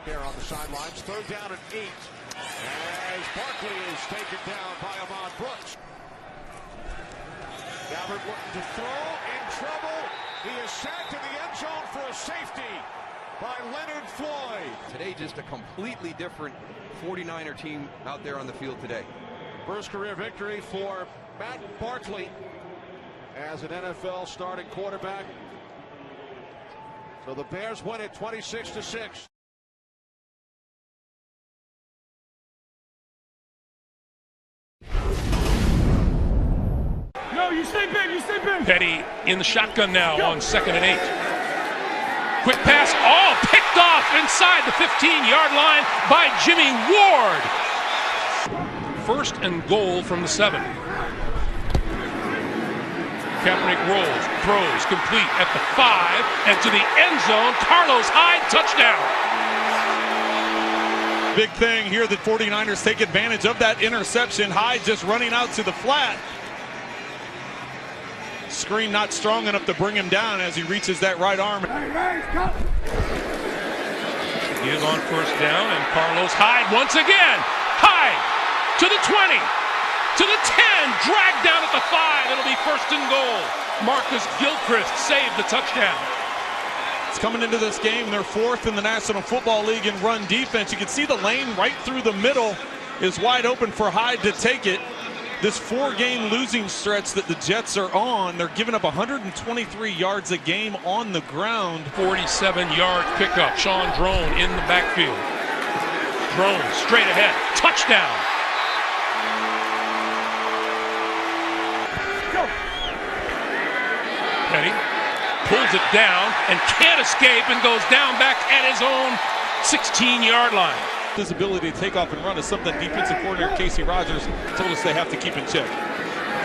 There on the sidelines. Third down and 8. As Barkley is taken down by Ahmad Brooks. Gabbard looking to throw, in trouble. He is sacked in the end zone for a safety by Leonard Floyd. Today, just a completely different 49er team out there on the field today. First career victory for Matt Barkley as an NFL starting quarterback. So the Bears win it 26-6. No, you stay big, you stay big. Petty in the shotgun now on 2nd and 8. Quick pass, all picked off inside the 15-yard line by Jimmy Ward. 1st and goal from the 7. Kaepernick rolls, throws, complete at the 5, and to the end zone. Carlos Hyde, touchdown. Big thing here that 49ers take advantage of that interception. Hyde just running out to the flat. Screen not strong enough to bring him down as he reaches that right arm. He is on first down, and Carlos Hyde once again. Hyde to the 20, to the 10, dragged down at the 5. It'll be 1st and goal. Marcus Gilchrist saved the touchdown. It's coming into this game. They're 4th in the National Football League in run defense. You can see the lane right through the middle is wide open for Hyde to take it. This 4-game losing stretch that the Jets are on, they're giving up 123 yards a game on the ground. 47-yard pickup. Sean Drone in the backfield. Drone straight ahead. Touchdown. Go. Petty pulls it down and can't escape and goes down back at his own 16-yard line. His ability to take off and run is something defensive coordinator Casey Rogers told us they have to keep in check.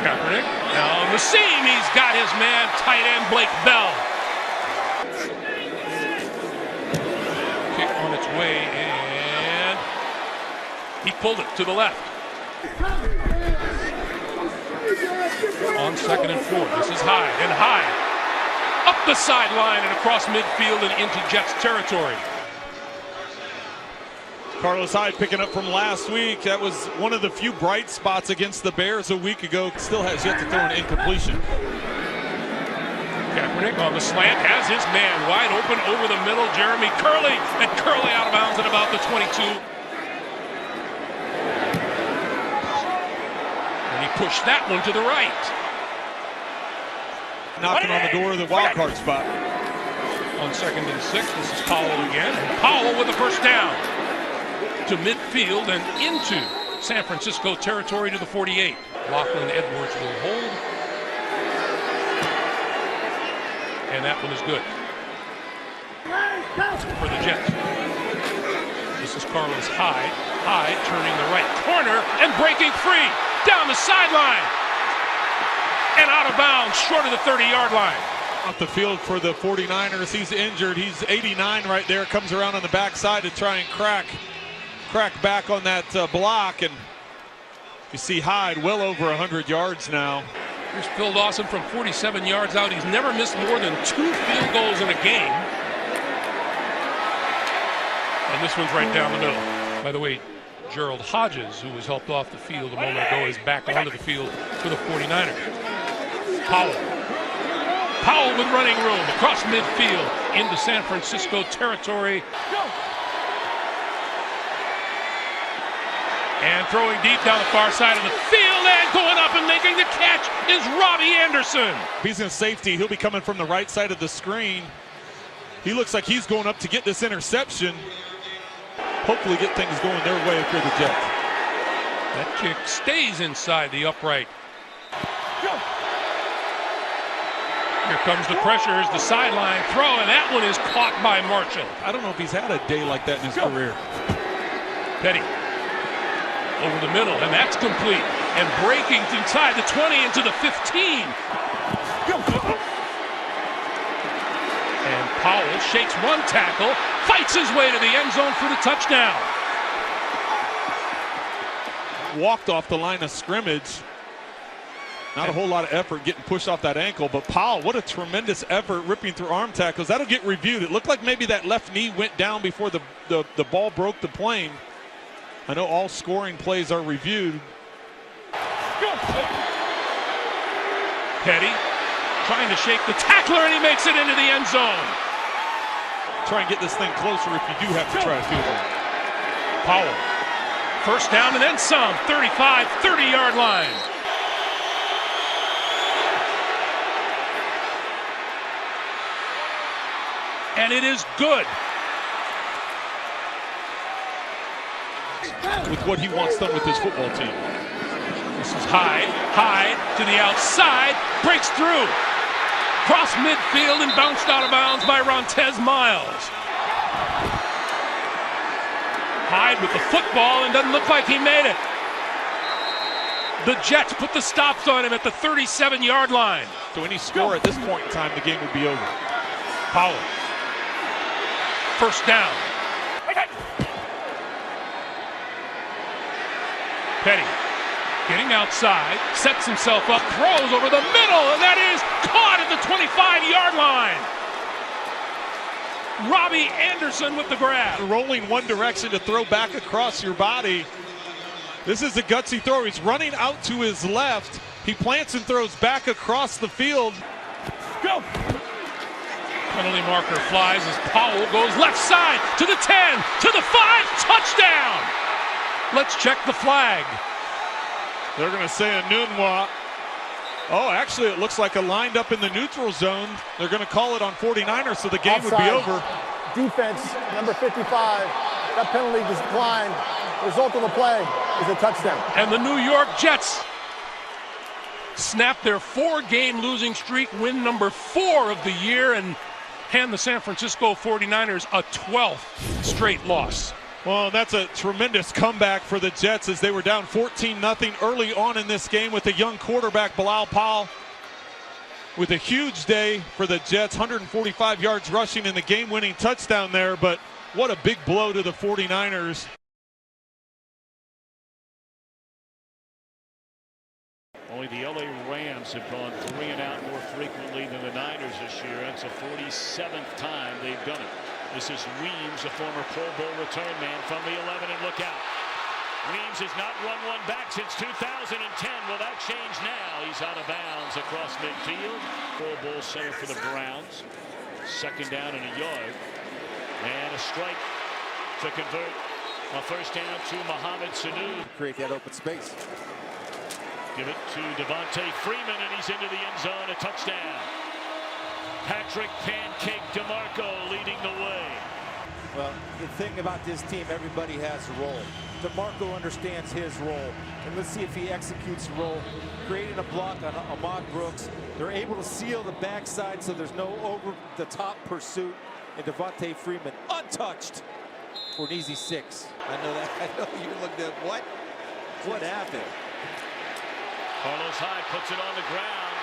Kaepernick now on the seam. He's got his man, tight end Blake Bell. Kick on its way, and he pulled it to the left. On 2nd and 4. This is Hyde, and Hyde up the sideline and across midfield and into Jets territory. Carlos Hyde picking up from last week. That was one of the few bright spots against the Bears a week ago. Still has yet to throw an incompletion. Kaepernick on the slant has his man wide open over the middle. Jeremy Curley, and Curley out of bounds at about the 22. And he pushed that one to the right. Knocking on the door of the wild card spot. On 2nd and 6, this is Powell again. And Powell with a first down to midfield and into San Francisco territory to the 48. Lachlan Edwards will hold. And that one is good for the Jets. This is Carlos Hyde. Hyde turning the right corner and breaking free down the sideline. And out of bounds, short of the 30-yard line. Off the field for the 49ers. He's injured. He's 89 right there. Comes around on the backside to try and crack back on that block. And you see Hyde well over 100 yards now. Here's Phil Dawson from 47 yards out. He's never missed more than 2 field goals in a game. And this one's right down the middle. By the way, Gerald Hodges, who was helped off the field a moment ago, is back onto the field for the 49ers. Powell with running room across midfield into San Francisco territory. And throwing deep down the far side of the field, and going up and making the catch is Robbie Anderson. He's in safety. He'll be coming from the right side of the screen. He looks like he's going up to get this interception. Hopefully get things going their way for the Jets. That kick stays inside the upright. Here comes the pressure as the sideline throw, and that one is caught by Marshall. I don't know if he's had a day like that in his career. Petty over the middle, and that's complete. And breaking inside the 20 into the 15. And Powell shakes one tackle, fights his way to the end zone for the touchdown. Walked off the line of scrimmage. Not a whole lot of effort getting pushed off that ankle, but Powell, what a tremendous effort ripping through arm tackles. That'll get reviewed. It looked like maybe that left knee went down before the ball broke the plane. I know all scoring plays are reviewed. Petty trying to shake the tackler, and he makes it into the end zone. Try and get this thing closer if you do have to try a field goal. Powell, first down and then some, 35, 30-yard line. And it is good. With what he wants done with his football team. This is Hyde to the outside, breaks through. Cross midfield and bounced out of bounds by Rontez Miles. Hyde with the football and doesn't look like he made it. The Jets put the stops on him at the 37-yard line. So any score at this point in time, the game would be over. Powell. First down. Petty getting outside, sets himself up, throws over the middle, and that is caught at the 25-yard line. Robbie Anderson with the grab. Rolling one direction to throw back across your body. This is a gutsy throw. He's running out to his left. He plants and throws back across the field. Go! Penalty marker flies as Powell goes left side to the 10, to the 5, touchdown! Let's check the flag. They're going to say a Nunwa. Oh, actually, it looks like a lined up in the neutral zone. They're going to call it on 49ers, so the game would be over. Defense, number 55. That penalty is declined. The result of the play is a touchdown. And the New York Jets snap their 4-game losing streak, win number 4 of the year, and hand the San Francisco 49ers a 12th straight loss. Well, that's a tremendous comeback for the Jets as they were down 14-0 early on in this game with a young quarterback, Bilal Powell, with a huge day for the Jets, 145 yards rushing in the game-winning touchdown there, but what a big blow to the 49ers. Only the LA Rams have gone 3 and out more frequently than the Niners this year. That's the 47th time they've done it. This is Weems, a former Pro Bowl return man from the 11, and look out. Weems has not run one back since 2010. Will that change now? He's out of bounds across midfield. Pro Bowl center for the Browns. 2nd down and a yard. And a strike to convert a first down to Mohamed Sanu. Create that open space. Give it to Devontae Freeman, and he's into the end zone. A touchdown. Patrick Pancake DeMarco leading the way. Well, the thing about this team, everybody has a role. DeMarco understands his role, and let's see if he executes the role. Creating a block on Ahmad Brooks. They're able to seal the backside so there's no over-the-top pursuit. And Devontae Freeman untouched for an easy 6. I know that. I know you're looking at what? What happened? Carlos Hyde puts it on the ground.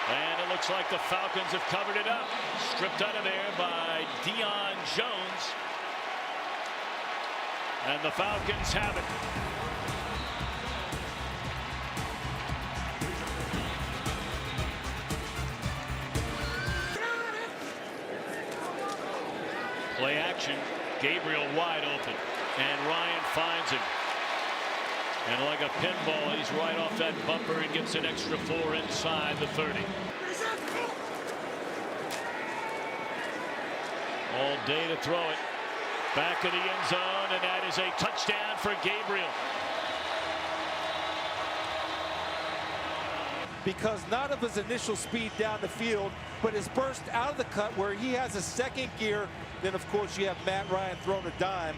And it looks like the Falcons have covered it up. Stripped out of there by Deion Jones. And the Falcons have it. Play action. Gabriel wide open. And Ryan finds him. And like a pinball, he's right off that bumper and gets an extra 4 inside the 30. All day to throw it. Back of the end zone, and that is a touchdown for Gabriel. Because not of his initial speed down the field, but his burst out of the cut where he has a 2nd gear. Then, of course, you have Matt Ryan throwing a dime,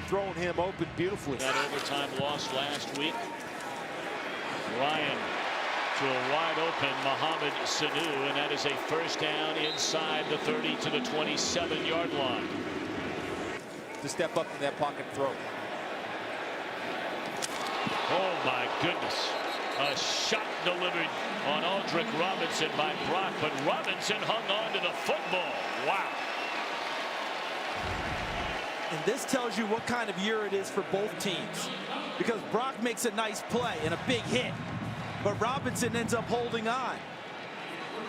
throwing him open beautifully. That overtime loss last week. Ryan to a wide open Mohamed Sanu, and that is a first down inside the 30 to the 27-yard line. To step up in that pocket throw. Oh my goodness. A shot delivered on Aldrick Robinson by Brock, but Robinson hung on to the football. Wow. And this tells you what kind of year it is for both teams. Because Brock makes a nice play and a big hit, but Robinson ends up holding on.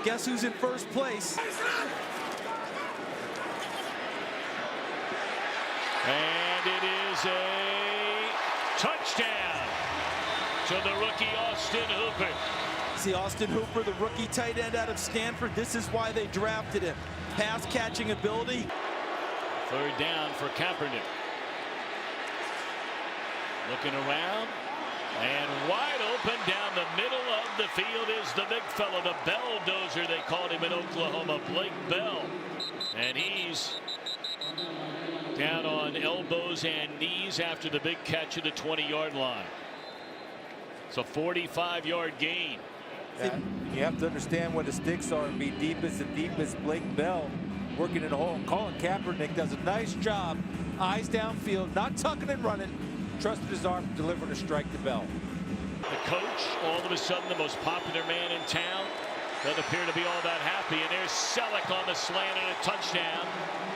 Guess who's in first place? And it is a touchdown to the rookie Austin Hooper. See, Austin Hooper, the rookie tight end out of Stanford. This is why they drafted him. Pass catching ability. 3rd down for Kaepernick. Looking around. And wide open down the middle of the field is the big fellow, the Belldozer, they called him in Oklahoma, Blake Bell. And he's down on elbows and knees after the big catch at the 20-yard line. It's a 45-yard gain. Yeah, you have to understand what the sticks are and be deepest and deepest. Blake Bell working in the hole. Colin Kaepernick does a nice job. Eyes downfield, not tucking and running. Trusted his arm, delivering a strike to Bell. The coach, all of a sudden the most popular man in town, doesn't appear to be all that happy. And there's Selleck on the slant and a touchdown.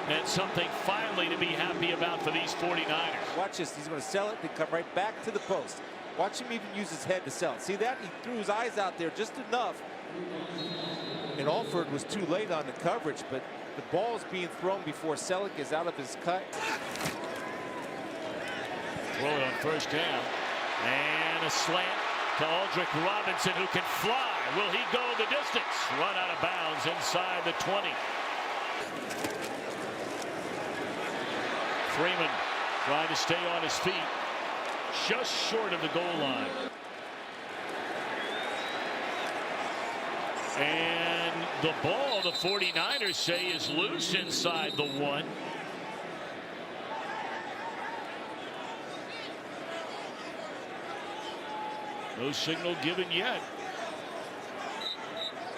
And something finally to be happy about for these 49ers. Watch this. He's going to sell it and come right back to the post. Watch him even use his head to sell it. See that? He threw his eyes out there just enough. And Alford was too late on the coverage, but the ball is being thrown before Selleck is out of his cut. Throw it on first down. And a slant to Aldrick Robinson, who can fly. Will he go the distance? Run out of bounds inside the 20. Freeman trying to stay on his feet. Just short of the goal line. And the ball, the 49ers say, is loose inside the 1. No signal given yet.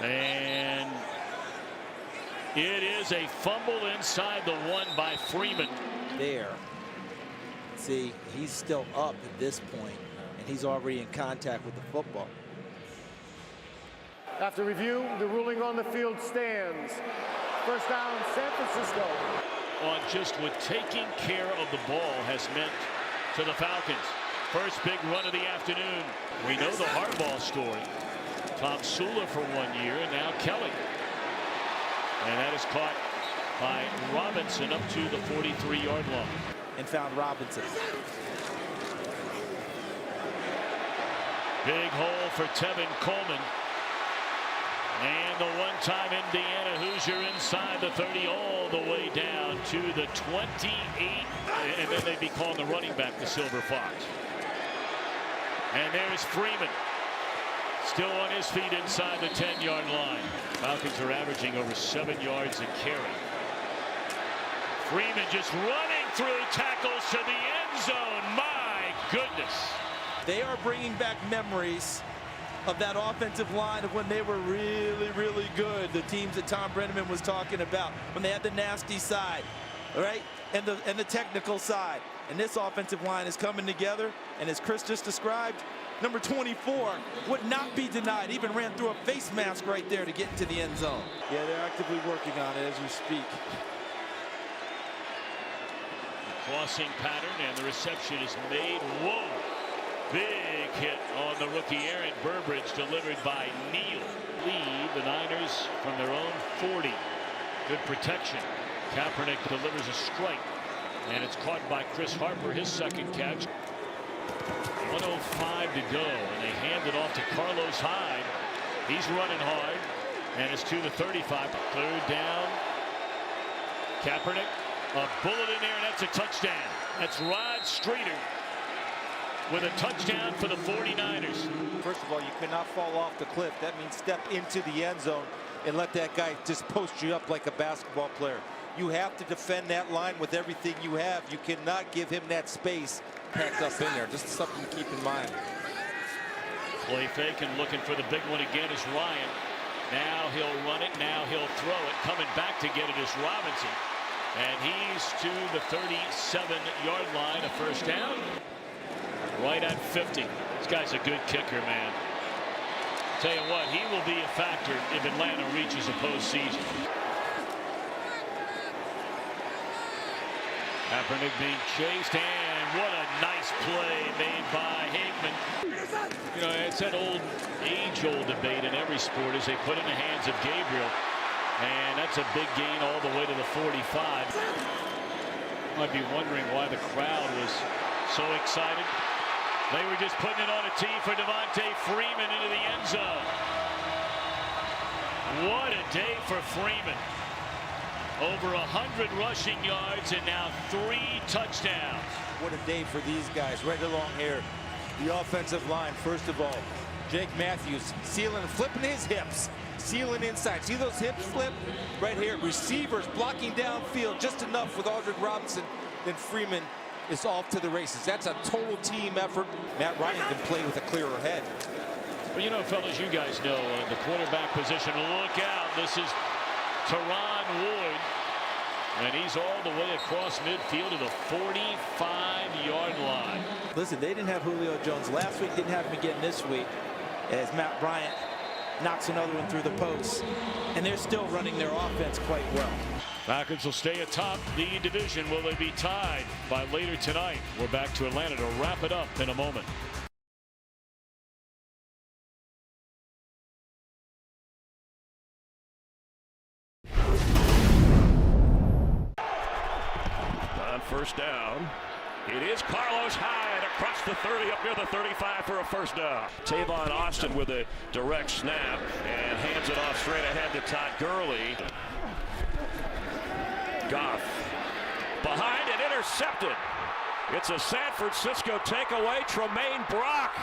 And it is a fumble inside the 1 by Freeman. There. See, he's still up at this point, and he's already in contact with the football. After review, the ruling on the field stands. First down, San Francisco. On just what taking care of the ball has meant to the Falcons. First big run of the afternoon. We know the Harbaugh story. Tom Sula for 1 year, and now Kelly. And that is caught by Robinson up to the 43-yard line. And found Robinson. Big hole for Tevin Coleman. And the one-time Indiana Hoosier inside the 30 all the way down to the 28. And then they'd be calling the running back the Silver Fox. And there's Freeman. Still on his feet inside the 10-yard line. Falcons are averaging over 7 yards a carry. Freeman just running through tackles to the end zone. My goodness. They are bringing back memories of that offensive line of when they were really, really good. The teams that Tom Brenneman was talking about, when they had the nasty side, all right, and the technical side. And this offensive line is coming together. And as Chris just described, number 24 would not be denied. Even ran through a face mask right there to get into the end zone. Yeah, they're actively working on it as we speak. Crossing pattern, and the reception is made. Whoa. Big hit on the rookie Aaron Burbridge, delivered by Neal. Lead the Niners from their own 40. Good protection. Kaepernick delivers a strike, and it's caught by Chris Harper, his second catch. 1:05 to go, and they hand it off to Carlos Hyde. He's running hard, and it's to the 35. Third down. Kaepernick, a bullet in there, and that's a touchdown. That's Rod Streeter with a touchdown for the 49ers. First of all, you cannot fall off the cliff. That means step into the end zone and let that guy just post you up like a basketball player. You have to defend that line with everything you have. You cannot give him that space packed up in there. Just something to keep in mind. Play fake and looking for the big one again is Ryan. Now he'll run it. Now he'll throw it. Coming back to get it is Robinson. And he's to the 37-yard line, a first down. Right at 50. This guy's a good kicker, man. Tell you what, he will be a factor if Atlanta reaches a postseason. Kaepernick being chased, and what a nice play made by Hickman. You know, it's that age-old debate in every sport as they put in the hands of Gabriel. And that's a big gain all the way to the 45. Might be wondering why the crowd was so excited. They were just putting it on a tee for Devontae Freeman into the end zone. What a day for Freeman. Over 100 rushing yards and now 3 touchdowns. What a day for these guys right along here. The offensive line, first of all. Jake Matthews sealing, flipping his hips. Sealing inside. See those hips flip? Right here. Receivers blocking downfield just enough with Aldridge Robinson. Then Freeman is off to the races. That's a total team effort. Matt Ryan can play with a clearer head. Well, you know, fellas, you guys know the quarterback position. Look out. This is Teron Wood. And he's all the way across midfield to the 45-yard line. Listen, they didn't have Julio Jones last week. Didn't have him again this week. As Matt Bryant knocks another one through the post. And they're still running their offense quite well. Falcons will stay atop the division. Will they be tied by later tonight? We're back to Atlanta to wrap it up in a moment. On first down, it is Carlos Hyde across the 30 up near the 35 for a first down. Tavon Austin with a direct snap and hands it off straight ahead to Todd Gurley. Goff behind and intercepted. It's a San Francisco takeaway. Tremaine Brock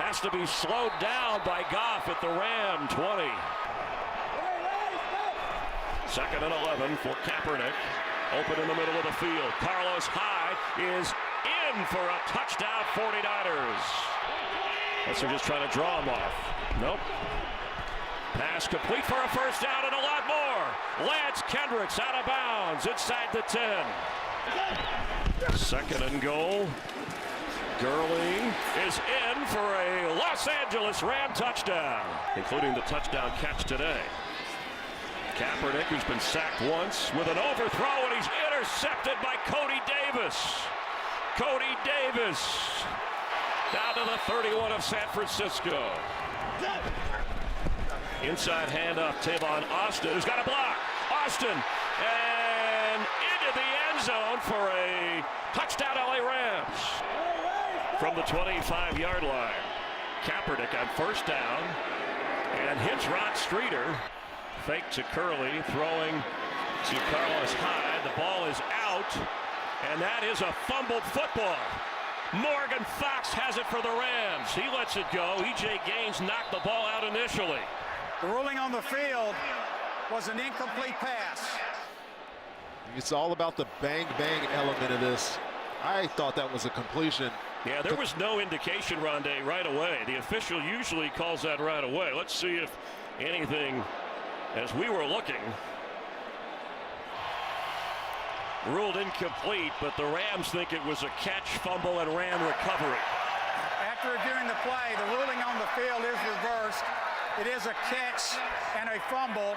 has to be slowed down by Goff at the Ram 20. Second and 11 for Kaepernick. Open in the middle of the field. Carlos Hyde is in for a touchdown, 49ers. Unless they're just trying to draw him off. Nope. Pass complete for a first down and a lot more. Lance Kendricks out of bounds inside the 10. Second and goal. Gurley is in for a Los Angeles Ram touchdown, including the touchdown catch today. Kaepernick, who's been sacked once, with an overthrow, and he's intercepted by Cody Davis. Cody Davis Down to the 31 of San Francisco. Inside handoff, Tavon Austin, who's got a block. Austin, and into the end zone for a touchdown, LA Rams. From the 25-yard line. Kaepernick on first down and hits Rod Streeter. Fake to Curley, throwing to Carlos Hyde. The ball is out, and that is a fumbled football. Morgan Fox has it for the Rams. He lets it go. E.J. Gaines knocked the ball out initially. The ruling on the field was an incomplete pass. It's all about the bang-bang element of this. I thought that was a completion. Yeah, there was no indication, Rondé, right away. The official usually calls that right away. Let's see if anything, as we were looking, ruled incomplete, but the Rams think it was a catch, fumble, and Ram recovery. After reviewing the play, the ruling on the field is reversed. It is a catch and a fumble,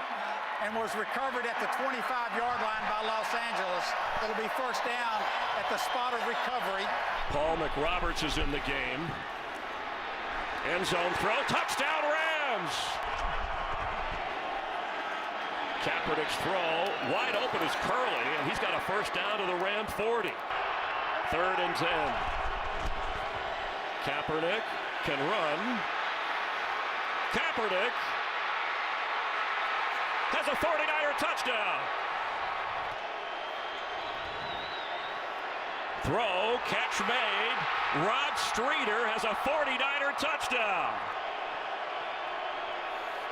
and was recovered at the 25-yard line by Los Angeles. It'll be first down at the spot of recovery. Paul McRoberts is in the game. End zone throw, touchdown Rams! Kaepernick's throw, wide open is Curley, and he's got a first down to the Ram 40. 3rd and 10. Kaepernick can run. Kaepernick has a 49er touchdown. Throw, catch made. Rod Streeter has a 49er touchdown.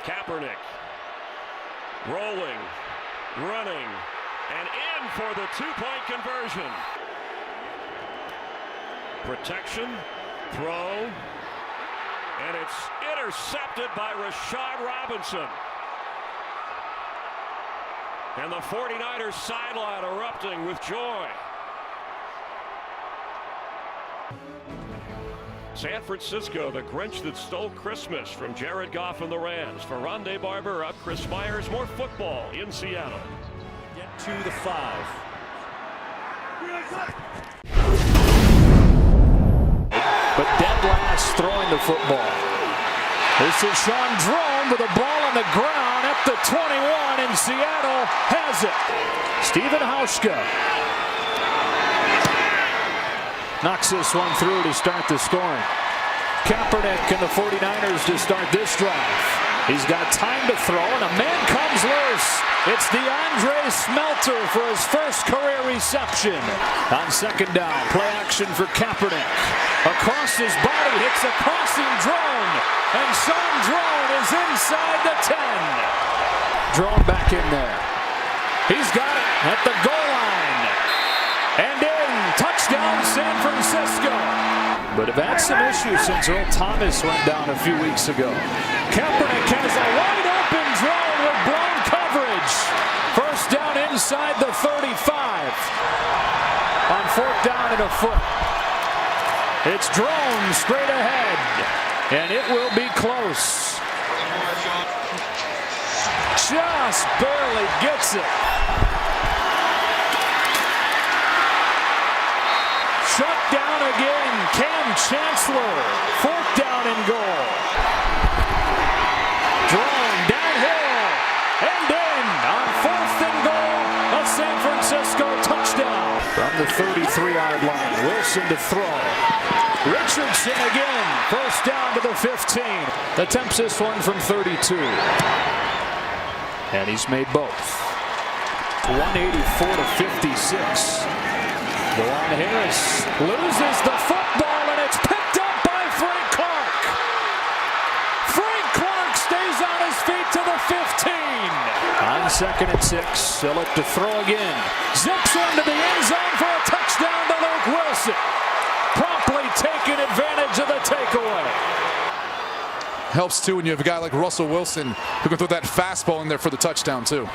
Kaepernick rolling, running, and in for the two-point conversion. Protection, throw, and it's intercepted by Rashad Robinson. And the 49ers sideline erupting with joy. San Francisco, the Grinch that stole Christmas, from Jared Goff and the Rams. For Rondé Barber, up Chris Myers. More football in Seattle. Get to the 5. But dead last throwing the football. This is Sean Drone with a ball on the ground at the 21, and Seattle has it. Stephen Hauschka knocks this one through to start the scoring. Kaepernick and the 49ers to start this drive. He's got time to throw, and a man comes loose. It's DeAndre Smelter for his first career reception. On second down, play action for Kaepernick. Across his body, hits a crossing drone, and Sean Drone is inside the 10. Drone back in there. He's got it at the goal line. And in, touchdown San Francisco. But have had some issues since Earl Thomas went down a few weeks ago. Kaepernick has a wide open drone with blown coverage. First down inside the 35. On 4th down and a foot. It's Drone straight ahead. And it will be close. Just barely gets it. Shut down again, Cam Chancellor. 4th down and goal. Drone downhill and in on 4th and goal. A San Francisco touchdown. From the 33-yard line, Wilson to throw. Richardson again, first down to the 15. Attempts this one from 32. And he's made both. 184 to 56. DeJuan Harris loses the football, and it's picked up by Frank Clark. Frank Clark stays on his feet to the 15. On 2nd and 6, he'll look to throw again. Zips into the end zone for a touchdown to Luke Wilson. Promptly taking advantage of the takeaway. Helps too when you have a guy like Russell Wilson who can throw that fastball in there for the touchdown too.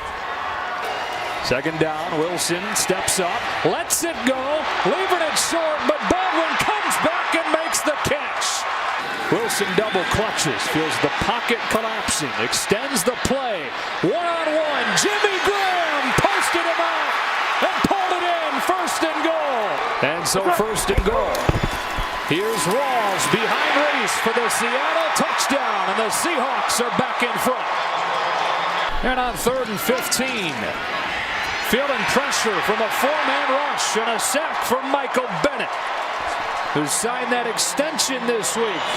Second down, Wilson steps up, lets it go, leaving it short, but Baldwin comes back and makes the catch. Wilson double clutches, feels the pocket collapsing, extends the play. One-on-one, Jimmy Graham posted him out and pulled it in, 1st and goal. And so 1st and goal Here's Rawls behind Reese for the Seattle touchdown, and the Seahawks are back in front. And on 3rd and 15, feeling pressure from a 4-man rush and a sack from Michael Bennett, who signed that extension this week.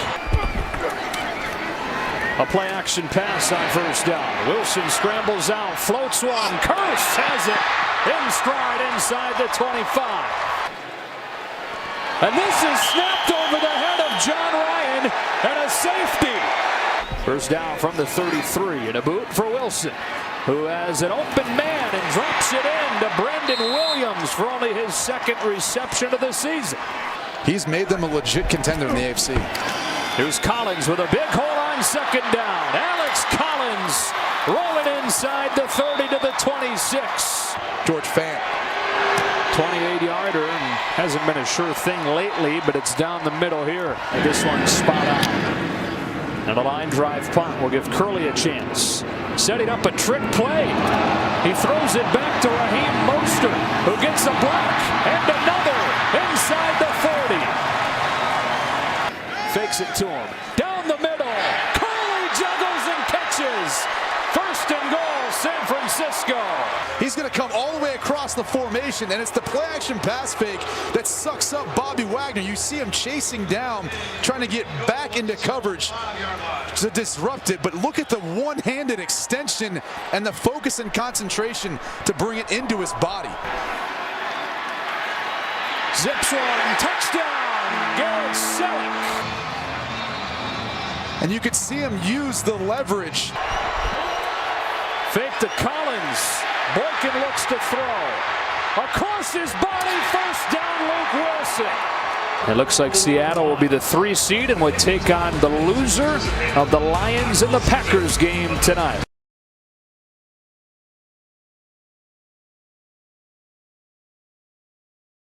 A play-action pass on 1st down. Wilson scrambles out, floats one. Curse has it in stride inside the 25. And this is snapped over the head of John Ryan and a safety. 1st down from the 33 and a boot for Wilson, who has an open man and drops it in to Brendan Williams for only his 2nd reception of the season. He's made them a legit contender in the AFC. Here's Collins with a big hole on 2nd down. Alex Collins rolling inside the 30 to the 26. George Fant. 28-yarder, and hasn't been a sure thing lately, but it's down the middle here. And this one's spot on. And a line drive punt will give Curley a chance. Setting up a trick play. He throws it back to Raheem Mostert, who gets a block and another inside the 40. Fakes it to him. Down the middle. Curley juggles and catches. 1st and goal, San Francisco. He's going to come all the way across the formation, and it's the play-action pass fake that sucks up Bobby Wagner. You see him chasing down, trying to get back into coverage to disrupt it, but look at the one-handed extension and the focus and concentration to bring it into his body. Zips one, touchdown, Garrett Selleck. And you could see him use the leverage. Fake to Collins. Boykin looks to throw. Across his body, 1st down, Luke Wilson. It looks like Seattle will be the 3 seed and would take on the loser of the Lions and the Packers game tonight.